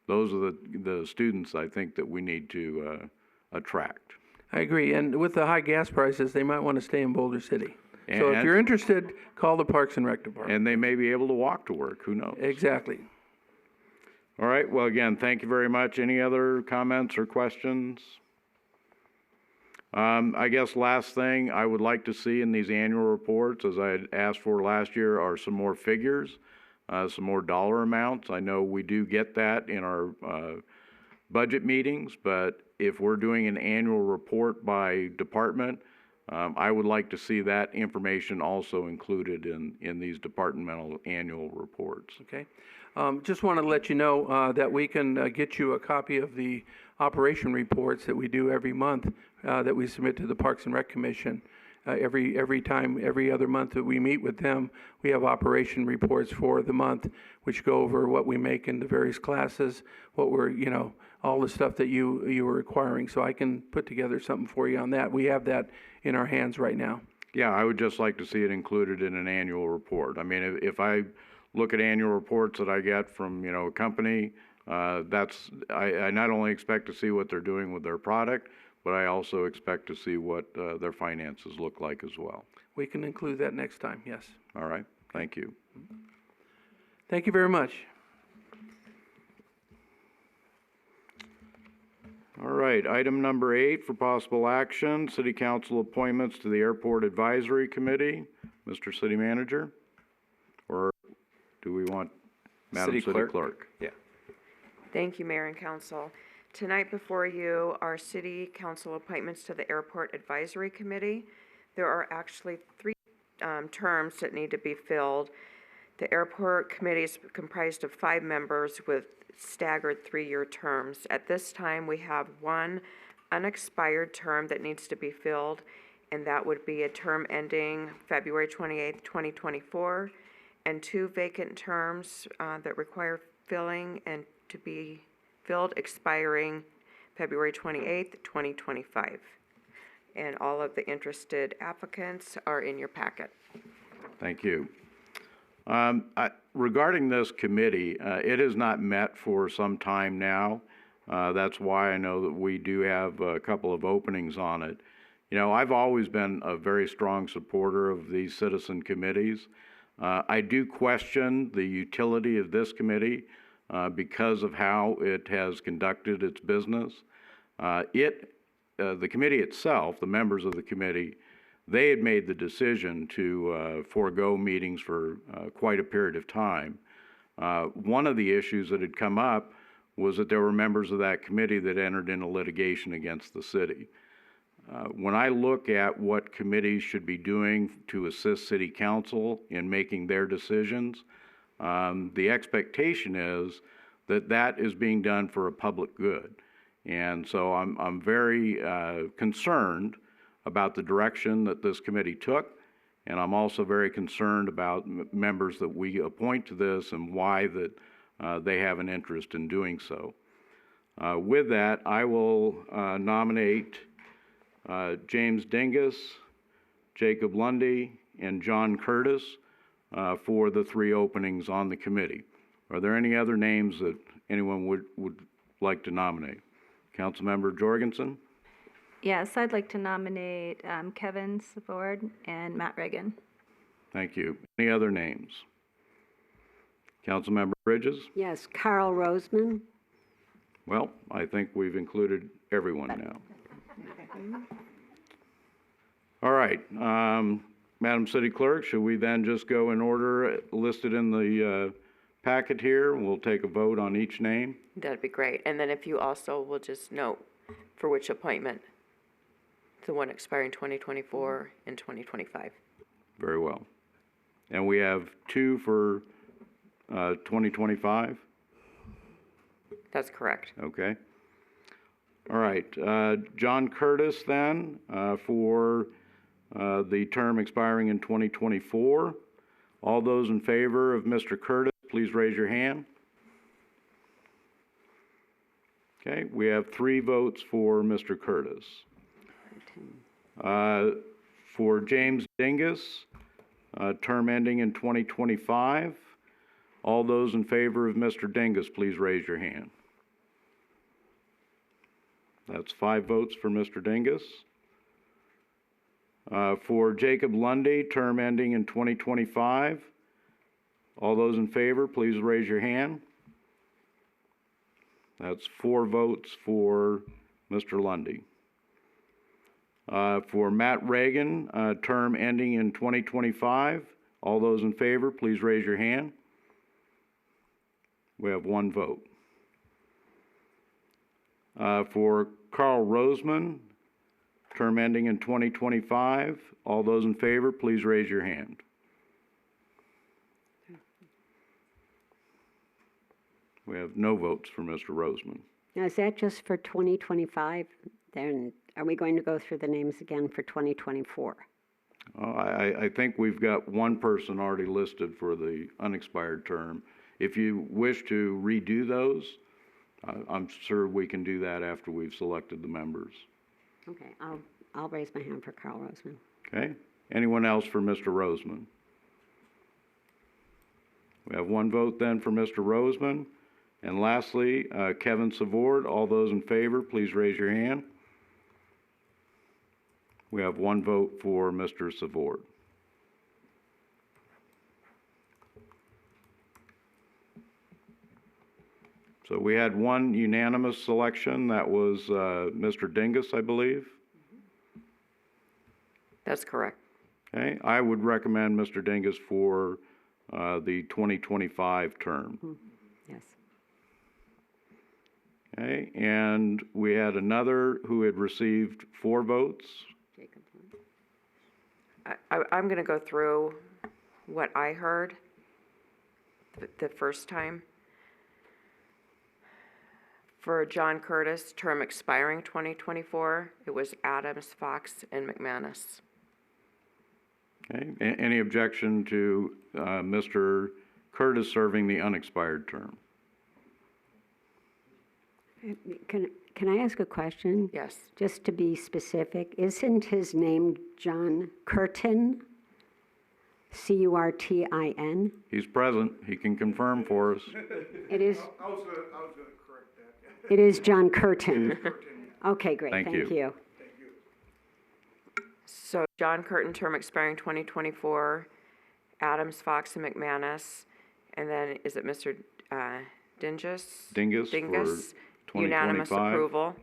Speaker 1: those are the students I think that we need to attract.
Speaker 7: I agree. And with the high gas prices, they might want to stay in Boulder City. So if you're interested, call the Parks and Rec Department.
Speaker 1: And they may be able to walk to work. Who knows?
Speaker 7: Exactly.
Speaker 1: All right. Well, again, thank you very much. Any other comments or questions? I guess last thing I would like to see in these annual reports, as I had asked for last year, are some more figures, some more dollar amounts. I know we do get that in our budget meetings, but if we're doing an annual report by department, I would like to see that information also included in these departmental annual reports.
Speaker 7: Okay. Just want to let you know that we can get you a copy of the operation reports that we do every month that we submit to the Parks and Rec Commission. Every other month that we meet with them, we have operation reports for the month, which go over what we make in the various classes, what we're, all the stuff that you were requiring. So I can put together something for you on that. We have that in our hands right now.
Speaker 1: Yeah, I would just like to see it included in an annual report. I mean, if I look at annual reports that I get from, a company, I not only expect to see what they're doing with their product, but I also expect to see what their finances look like as well.
Speaker 7: We can include that next time, yes.
Speaker 1: All right, thank you.
Speaker 7: Thank you very much.
Speaker 1: All right, item number 8 for possible action, City Council appointments to the Airport Advisory Committee. Mr. City Manager? Or do we want Madam City Clerk?
Speaker 3: Yeah.
Speaker 2: Thank you, Mayor and Council. Tonight before you are City Council appointments to the Airport Advisory Committee. There are actually 3 terms that need to be filled. The Airport Committee is comprised of 5 members with staggered 3-year terms. At this time, we have 1 unexpired term that needs to be filled, and that would be a term ending February 28th, 2024, and 2 vacant terms that require filling and to be filled expiring February 28th, 2025. And all of the interested applicants are in your packet.
Speaker 1: Thank you. Regarding this committee, it has not met for some time now. That's why I know that we do have a couple of openings on it. I've always been a very strong supporter of these citizen committees. I do question the utility of this committee because of how it has conducted its business. The committee itself, the members of the committee, they had made the decision to forego meetings for quite a period of time. One of the issues that had come up was that there were members of that committee that entered into litigation against the city. When I look at what committees should be doing to assist City Council in making their decisions, the expectation is that that is being done for a public good. And so I'm very concerned about the direction that this committee took, and I'm also very concerned about members that we appoint to this and why that they have an interest in doing so. With that, I will nominate James Dingus, Jacob Lundy, and John Curtis for the 3 openings on the committee. Are there any other names that anyone would like to nominate? Councilmember Jorgensen?
Speaker 5: Yes, I'd like to nominate Kevin Savard and Matt Reagan.
Speaker 1: Thank you. Any other names? Councilmember Bridges?
Speaker 4: Yes, Carl Roseman.
Speaker 1: Well, I think we've included everyone now. All right, Madam City Clerk, should we then just go in order listed in the packet here? We'll take a vote on each name.
Speaker 2: That'd be great. And then if you also will just note for which appointment, the one expiring 2024 and 2025.
Speaker 1: Very well. And we have 2 for 2025?
Speaker 2: That's correct.
Speaker 1: Okay. All right, John Curtis then for the term expiring in 2024. All those in favor of Mr. Curtis, please raise your hand. Okay, we have 3 votes for Mr. Curtis. For James Dingus, term ending in 2025. All those in favor of Mr. Dingus, please raise your hand. That's 5 votes for Mr. Dingus. For Jacob Lundy, term ending in 2025. All those in favor, please raise your hand. That's 4 votes for Mr. Lundy. For Matt Reagan, term ending in 2025. All those in favor, please raise your hand. We have 1 vote. For Carl Roseman, term ending in 2025. All those in favor, please raise your hand. We have no votes for Mr. Roseman.
Speaker 4: Now, is that just for 2025? Then are we going to go through the names again for 2024?
Speaker 1: I think we've got one person already listed for the unexpired term. If you wish to redo those, I'm sure we can do that after we've selected the members.
Speaker 4: Okay, I'll raise my hand for Carl Roseman.
Speaker 1: Okay? Anyone else for Mr. Roseman? We have one vote then for Mr. Roseman. And lastly, Kevin Savord. All those in favor, please raise your hand. We have one vote for Mr. Savord. So we had one unanimous selection. That was Mr. Dingus, I believe.
Speaker 2: That's correct.
Speaker 1: Okay, I would recommend Mr. Dingus for the 2025 term.
Speaker 4: Yes.
Speaker 1: Okay, and we had another who had received 4 votes.
Speaker 4: Jacob.
Speaker 2: I'm going to go through what I heard the first time. For John Curtis, term expiring 2024, it was Adams, Fox, and McManus.
Speaker 1: Okay, any objection to Mr. Curtis serving the unexpired term?
Speaker 4: Can I ask a question?
Speaker 2: Yes.
Speaker 4: Just to be specific, isn't his name John Curtin? Curtin?
Speaker 1: He's present. He can confirm for us.
Speaker 4: It is.
Speaker 7: I was gonna correct that.
Speaker 4: It is John Curtin. Okay, great.
Speaker 1: Thank
Speaker 4: Thank
Speaker 1: you.
Speaker 4: you.
Speaker 2: So John Curtin, term expiring 2024, Adams, Fox, and McManus. And then is it Mr. Dingus?
Speaker 1: Dingus for
Speaker 2: Dingus. Unanimous
Speaker 1: 2025.
Speaker 2: approval.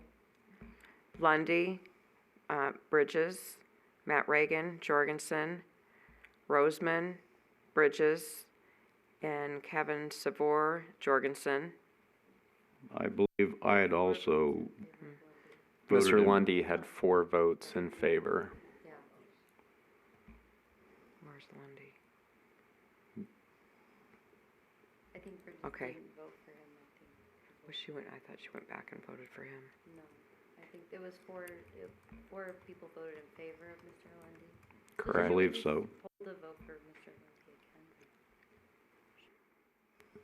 Speaker 2: Lundy, Bridges, Matt Reagan, Jorgensen, Roseman, Bridges, and Kevin Savor, Jorgensen.
Speaker 1: I believe I had also voted
Speaker 3: Mr.
Speaker 1: in.
Speaker 3: Lundy had 4 votes in favor.
Speaker 2: Where's Lundy? Okay. Was she went, I thought she went back and voted for him.
Speaker 10: No, I think there was 4 people voted in favor of Mr. Lundy.
Speaker 1: I
Speaker 3: Correct.
Speaker 1: believe so.
Speaker 10: Hold the vote for Mr. Lundy again.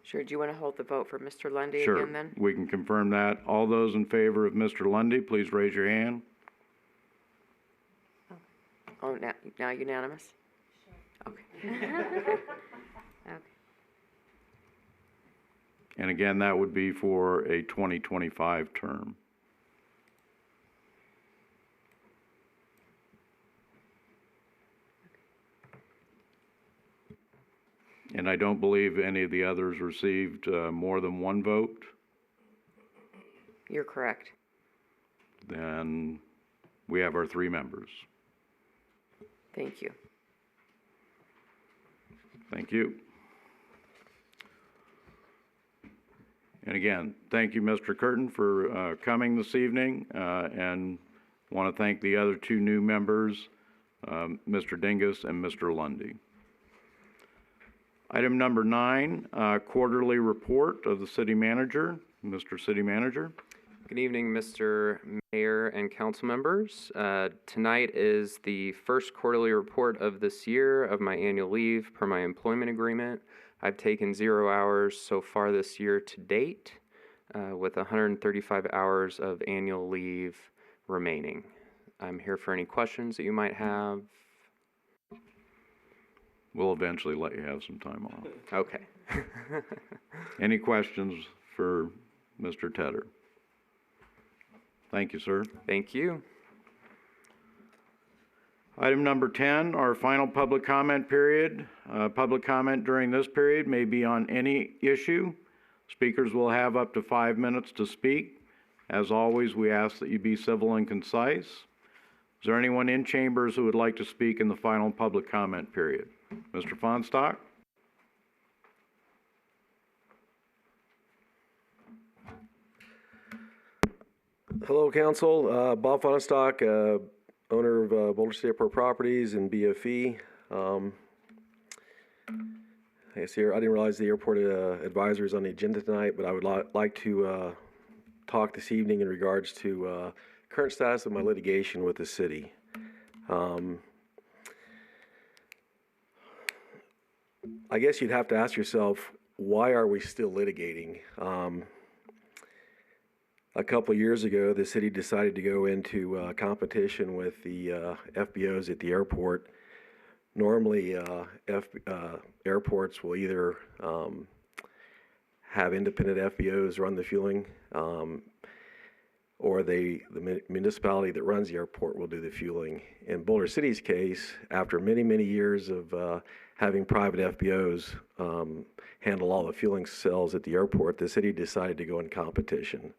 Speaker 2: Sure, do you want to hold the vote for Mr. Lundy
Speaker 1: Sure,
Speaker 2: again then?
Speaker 1: we can confirm that. All those in favor of Mr. Lundy, please raise your hand.
Speaker 2: Oh, now unanimous? Okay.
Speaker 10: Okay.
Speaker 1: And again, that would be for a 2025 term. And I don't believe any of the others received more than 1 vote.
Speaker 2: You're correct.
Speaker 1: Then we have our 3 members.
Speaker 2: Thank you.
Speaker 1: Thank you. And again, thank you, Mr. Curtin, for coming this evening, and want to thank the other 2 new members, Mr. Dingus and Mr. Lundy. Item number 9, quarterly report of the city manager. Mr. City Manager.
Speaker 3: Good evening, Mr. Mayor and council members. Tonight is the first quarterly report of this year of my annual leave per my employment agreement. I've taken 0 hours so far this year to date, with 135 hours of annual leave remaining. I'm here for any questions that you might have.
Speaker 1: We'll eventually let you have some time off.
Speaker 3: Okay.
Speaker 1: Any questions for Mr. Tedder? Thank you, sir.
Speaker 3: Thank you.
Speaker 1: Item number 10, our final public comment period. Public comment during this period may be on any issue. Speakers will have up to 5 minutes to speak. As always, we ask that you be civil and concise. Is there anyone in chambers who would like to speak in the final public comment period? Mr. Fonstock?
Speaker 11: Hello, Council. Bob Fonstock, owner of Boulder City Properties and BFE. Yes, here, I didn't realize the airport advisory is on the agenda tonight, but I would like to talk this evening in regards to current status of my litigation with the city. I guess you'd have to ask yourself, why are we still litigating? A couple of years ago, the city decided to go into competition with the FBOs at the airport. Normally, airports will either have independent FBOs run the fueling, or the municipality that runs the airport will do the fueling. In Boulder City's case, after many, many years of having private FBOs handle all the fueling cells at the airport, the city decided to go in competition.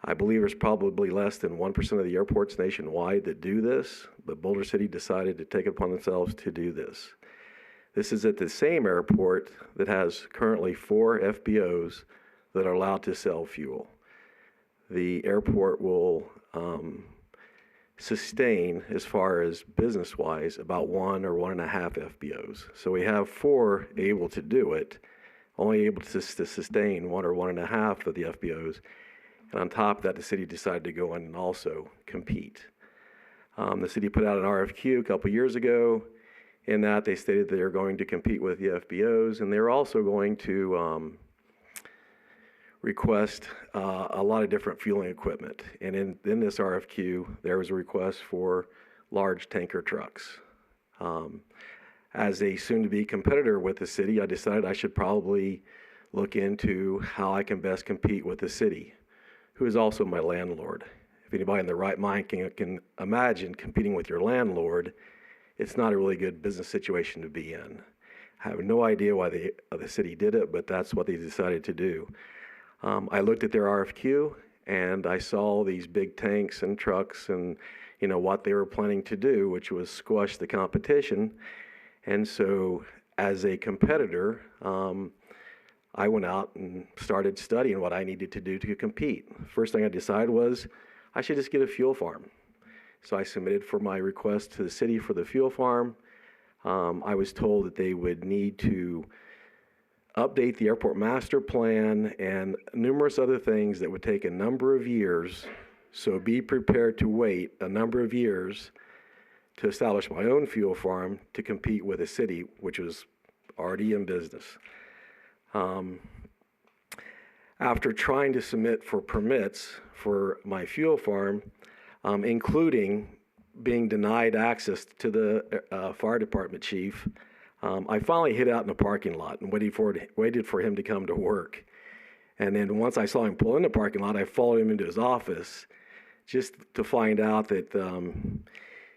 Speaker 11: I believe there's probably less than 1% of the airports nationwide that do this, but Boulder City decided to take it upon themselves to do this. This is at the same airport that has currently 4 FBOs that are allowed to sell fuel. The airport will sustain, as far as business-wise, about 1 or 1.5 FBOs. So we have 4 able to do it, only able to sustain 1 or 1.5 of the FBOs. And on top of that, the city decided to go in and also compete. The city put out an RFQ a couple years ago. In that, they stated they are going to compete with the FBOs, and they're also going to request a lot of different fueling equipment. And in this RFQ, there was a request for large tanker trucks. As a soon-to-be competitor with the city, I decided I should probably look into how I can best compete with the city, who is also my landlord. If anybody in their right mind can imagine competing with your landlord, it's not a really good business situation to be in. I have no idea why the city did it, but that's what they decided to do. I looked at their RFQ and I saw these big tanks and trucks and what they were planning to do, which was squash the competition. And so as a competitor, I went out and started studying what I needed to do to compete. First thing I decided was I should just get a fuel farm. So I submitted for my request to the city for the fuel farm. I was told that they would need to update the airport master plan and numerous other things that would take a number of years. So be prepared to wait a number of years to establish my own fuel farm to compete with a city which was already in business. After trying to submit for permits for my fuel farm, including being denied access to the fire department chief, I finally hid out in the parking lot and waited for him to come to work. And then once I saw him pull in the parking lot, I followed him into his office just to find out that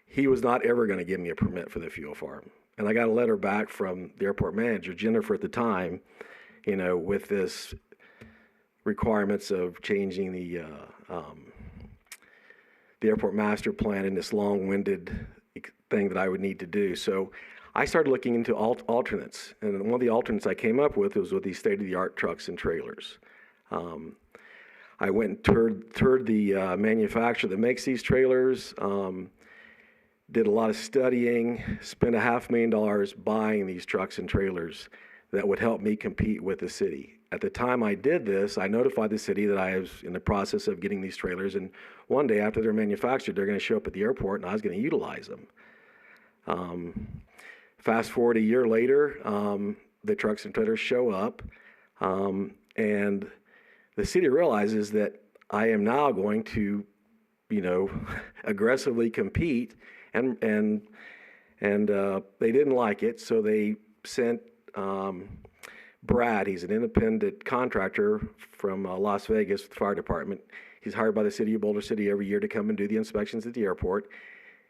Speaker 11: he was not ever going to give me a permit for the fuel farm. And I got a letter back from the airport manager, Jennifer at the time, with this requirements of changing the airport master plan and this long-winded thing that I would need to do. So I started looking into alternates, and one of the alternates I came up with was with these state-of-the-art trucks and trailers. I went and toured the manufacturer that makes these trailers, did a lot of studying, spent $500,000 buying these trucks and trailers that would help me compete with the city. At the time I did this, I notified the city that I was in the process of getting these trailers, and one day after they're manufactured, they're going to show up at the airport and I was going to utilize them. Fast forward a year later, the trucks and trailers show up, and the city realizes that I am now going to, aggressively compete, and they didn't like it, so they sent Brad. He's an independent contractor from Las Vegas Fire Department. He's hired by the city of Boulder City every year to come and do the inspections at the airport.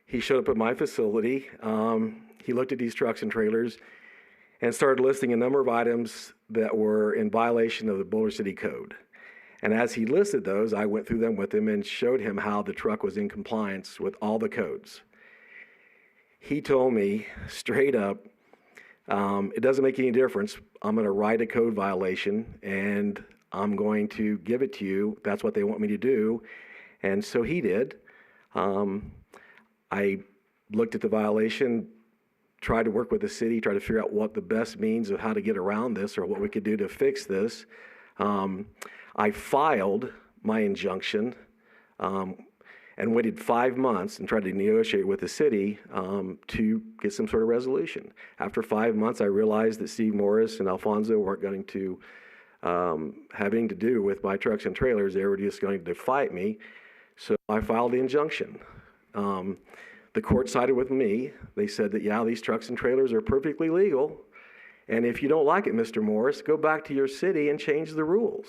Speaker 11: He showed up at my facility. He looked at these trucks and trailers and started listing a number of items that were in violation of the Boulder City Code. And as he listed those, I went through them with him and showed him how the truck was in compliance with all the codes. He told me straight up, it doesn't make any difference. I'm going to write a code violation and I'm going to give it to you. That's what they want me to do. And so he did. I looked at the violation, tried to work with the city, tried to figure out what the best means of how to get around this or what we could do to fix this. I filed my injunction and waited 5 months and tried to negotiate with the city to get some sort of resolution. After 5 months, I realized that Steve Morris and Alfonso weren't going to have anything to do with my trucks and trailers. They were just going to fight me. So I filed the injunction. The court sided with me. They said that, yeah, these trucks and trailers are perfectly legal. And if you don't like it, Mr. Morris, go back to your city and change the rules.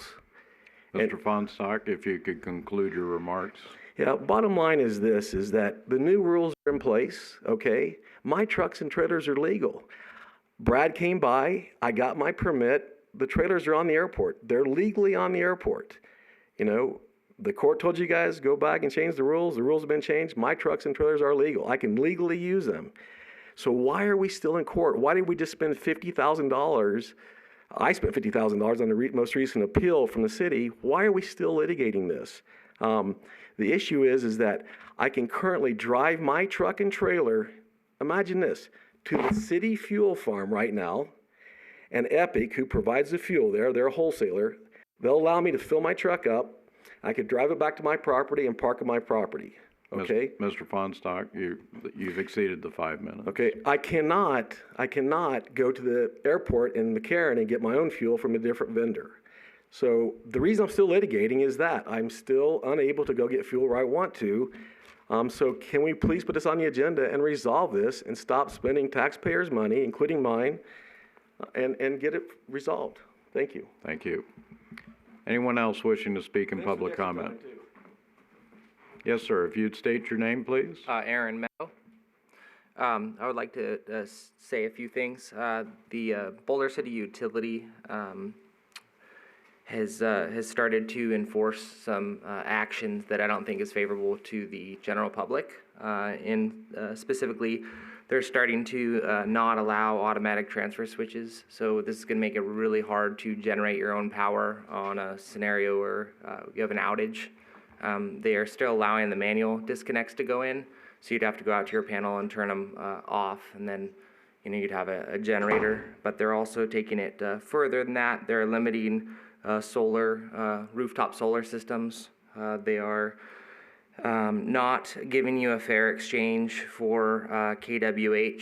Speaker 1: Mr. Fonstock, if you could conclude your remarks.
Speaker 11: Yeah, bottom line is this, is that the new rules are in place, okay? My trucks and trailers are legal. Brad came by, I got my permit, the trailers are on the airport. They're legally on the airport. You know, the court told you guys, go back and change the rules have been changed. My trucks and trailers are legal. I can legally use them. So why are we still in court? Why did we just spend $50,000? I spent $50,000 on the most recent appeal from the city. Why are we still litigating this? The issue is that I can currently drive my truck and trailer, imagine this, to the city fuel farm right now, and Epic, who provides the fuel there, they're a wholesaler, they'll allow me to fill my truck up. I could drive it back to my property and park at my property, okay?
Speaker 1: Mr. Fonstock, you've exceeded the 5 minutes.
Speaker 11: Okay, I cannot go to the airport in McCarran and get my own fuel from a different vendor. So the reason I'm still litigating is that I'm still unable to go get fuel where I want to. So can we please put this on the agenda and resolve this and stop spending taxpayers' money, including mine, and get it resolved? Thank you.
Speaker 1: Thank you. Anyone else wishing to speak in public comment? Yes, sir. If you'd state your name, please.
Speaker 3: Aaron Meadow. I would like to say a few things. The Boulder City Utility has started to enforce some actions that I don't think is favorable to the general public. Specifically, they're starting to not allow automatic transfer switches. So this is going to make it really hard to generate your own power on a scenario where you have an outage. They are still allowing the manual disconnects to go in. So you'd have to go out to your panel and turn them off, and then you'd have a generator. But they're also taking it further than that. They're limiting rooftop solar systems. They are not giving you a fair exchange for kWh.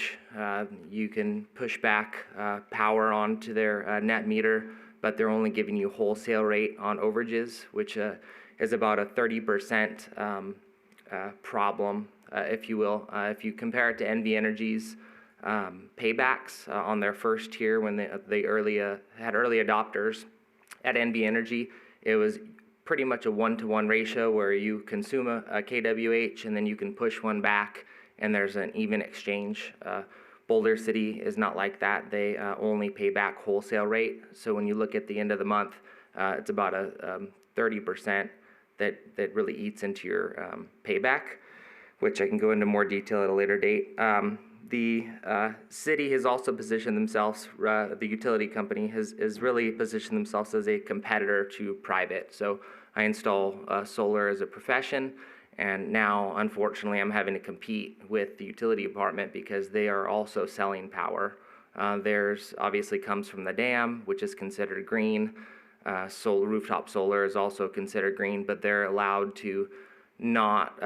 Speaker 3: You can push back power onto their net meter, but they're only giving you wholesale rate on overages, which is about a 30% problem, if you will. If you compare it to NV Energy's paybacks on their first tier when they had early adopters at NV Energy, it was pretty much a 1-to-1 ratio where you consume a kWh and then you can push one back and there's an even exchange. Boulder City is not like that. They only pay back wholesale rate. So when you look at the end of the month, it's about a 30% that really eats into your payback, which I can go into more detail at a later date. The city has also positioned themselves, the utility company has really positioned themselves as a competitor to private. So I install solar as a profession, and now unfortunately I'm having to compete with the utility department because they are also selling power. Theirs obviously comes from the dam, which is considered green. Rooftop solar is also considered green, but they're allowed to not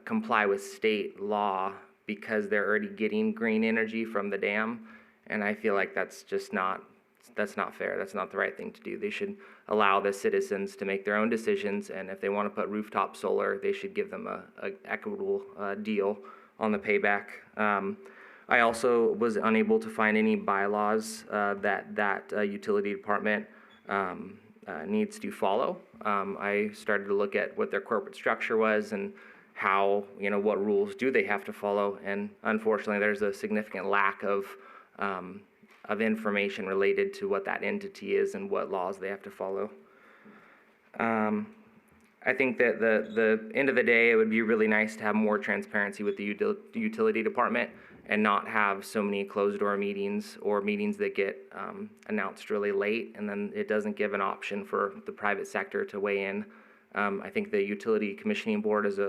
Speaker 3: comply with state law because they're already getting green energy from the dam, and I feel like that's not fair. That's not the right thing to do. They should allow the citizens to make their own decisions, and if they want to put rooftop solar, they should give them a equitable deal on the payback. I also was unable to find any bylaws that utility department needs to follow. I started to look at what their corporate structure was and how, what rules do they have to follow, and unfortunately there's a significant lack of information related to what that entity is and what laws they have to follow. I think that the end of the day, it would be really nice to have more transparency with the utility department and not have so many closed door meetings or meetings that get announced really late, and then it doesn't give an option for the private sector to weigh in. I think the utility commissioning board is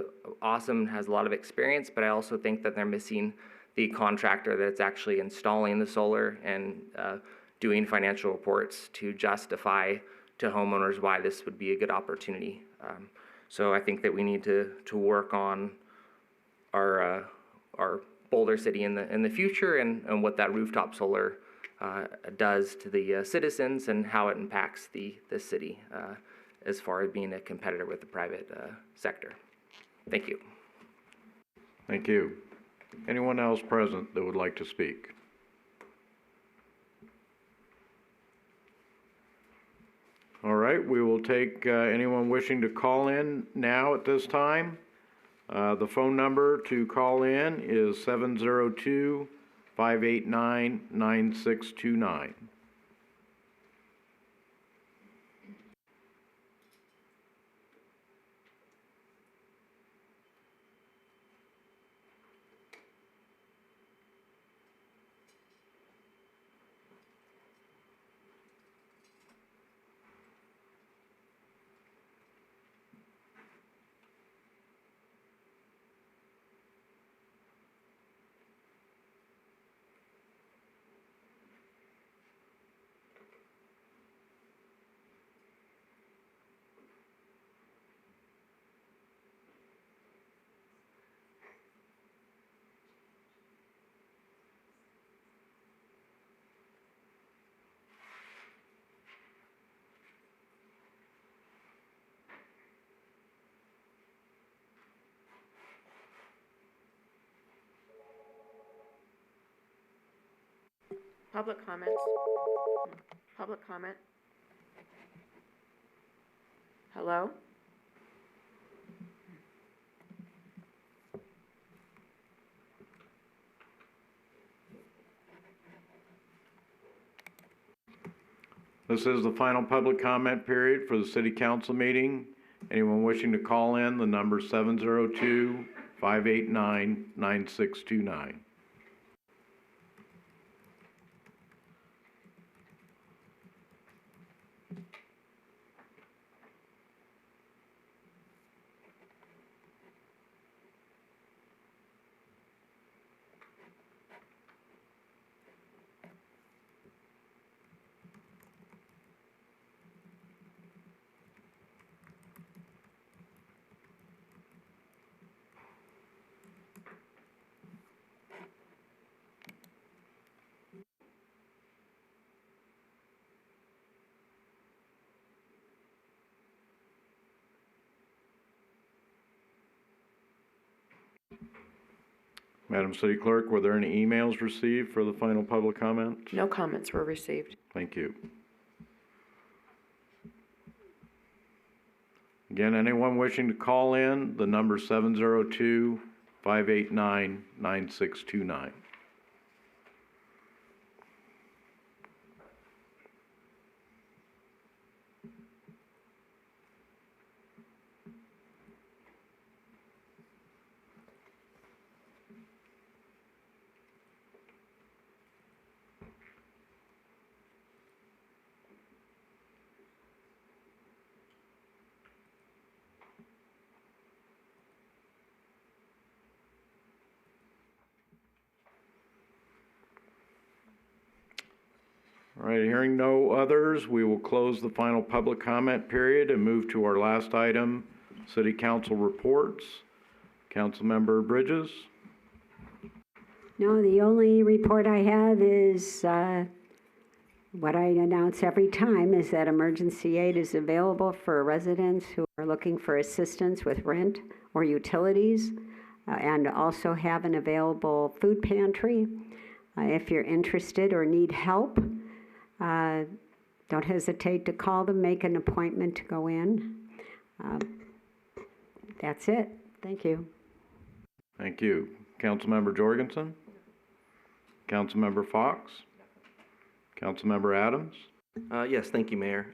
Speaker 3: awesome, has a lot of experience, but I also think that they're missing the contractor that's actually installing the solar and doing financial reports to justify to homeowners why this would be a good opportunity. So I think that we need to work on our Boulder City in the future and what that rooftop solar does to the citizens and how it impacts the city as far as being a competitor with the private sector. Thank you.
Speaker 1: Thank you. Anyone else present that would like to speak? All right, we will take anyone wishing to call in now at this time. The phone number to call in is 702-589-9629.
Speaker 2: Public comments? Public comment? Hello? This is the final public comment period for the city council meeting. Anyone wishing to call in, the number 702-589-9629. Madam City Clerk, were there any emails received for the final public comment? No comments were received.
Speaker 1: Thank you. Again, anyone wishing to call in, the number 702-589-9629. All right, hearing no others, we will close the final public comment period and move to our last item, City Council reports. Councilmember Bridges?
Speaker 4: No, the only report I have is what I announce every time, is that emergency aid is available for residents who are looking for assistance with rent or utilities, and also have an available food pantry. If you're interested or need help, don't hesitate to call them, make an appointment to go in. That's it. Thank you.
Speaker 1: Thank you. Councilmember Jorgensen? Councilmember Fox? Councilmember Adams?
Speaker 6: Yes, thank you, Mayor.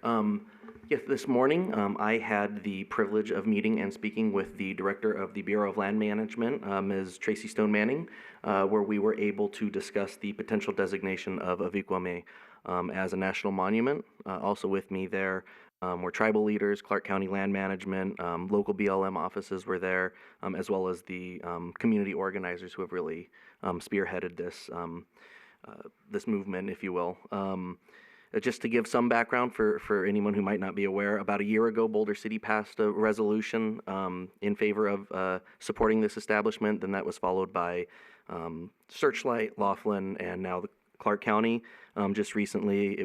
Speaker 6: Yes, this morning I had the privilege of meeting and speaking with the Director of the Bureau of Land Management, Ms. Tracy Stone Manning, where we were able to discuss the potential designation of Avikame as a national monument. Also with me there were tribal leaders, Clark County Land Management, local BLM offices were there, as well as the community organizers who have really spearheaded this movement, if you will. Just to give some background for anyone who might not be aware, about a year ago, Boulder City passed a resolution in favor of supporting this establishment. Then that was followed by Searchlight, Laughlin, and now the Clark County. Just recently,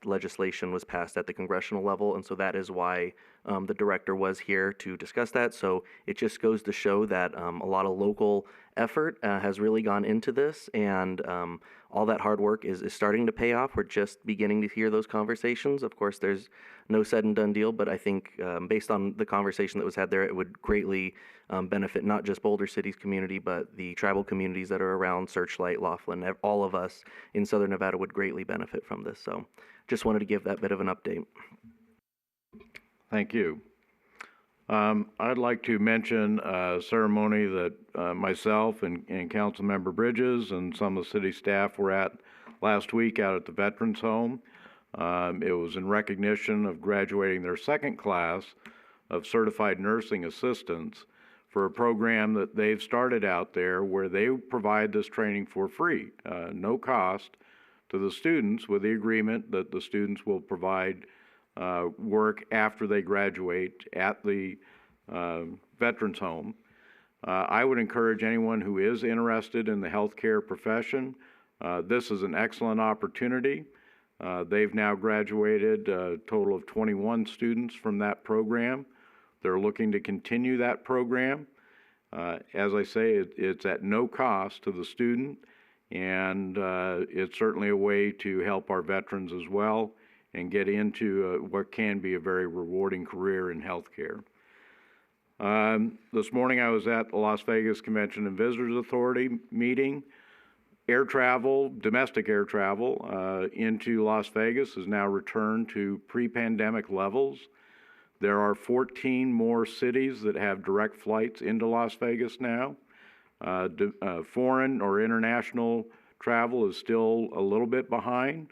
Speaker 6: legislation was passed at the congressional level, and so that is why the director was here to discuss that. So it just goes to show that a lot of local effort has really gone into this, and all that hard work is starting to pay off. We're just beginning to hear those conversations. Of course, there's no said and done deal, but I think based on the conversation that was had there, it would greatly benefit not just Boulder City's community, but the tribal communities that are around Searchlight, Laughlin. All of us in Southern Nevada would greatly benefit from this. So just wanted to give that bit of an update.
Speaker 1: Thank you. I'd like to mention a ceremony that myself and Councilmember Bridges and some of the city staff were at last week out at the Veterans Home. It was in recognition of graduating their second class of certified nursing assistants for a program that they've started out there where they provide this training for free, no cost to the students, with the agreement that the students will provide work after they graduate at the Veterans Home. I would encourage anyone who is interested in the healthcare profession. This is an excellent opportunity. They've now graduated a total of 21 students from that program. They're looking to continue that program. As I say, it's at no cost to the student, and it's certainly a way to help our veterans as well and get into what can be a very rewarding career in healthcare. This morning I was at the Las Vegas Convention and Visitors Authority meeting. Air travel, domestic air travel into Las Vegas has now returned to pre-pandemic levels. There are 14 more cities that have direct flights into Las Vegas now. Foreign or international travel is still a little bit behind,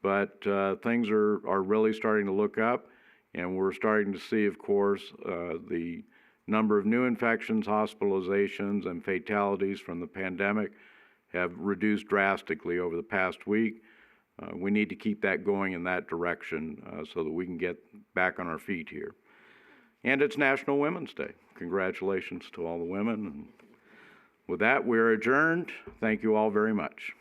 Speaker 1: but things are really starting to look up, and we're starting to see, of course, the number of new infections, hospitalizations, and fatalities from the pandemic have reduced drastically over the past week. We need to keep that going in that direction so that we can get back on our feet here. And it's National Women's Day. Congratulations to all the women. And with that, we're adjourned. Thank you all very much.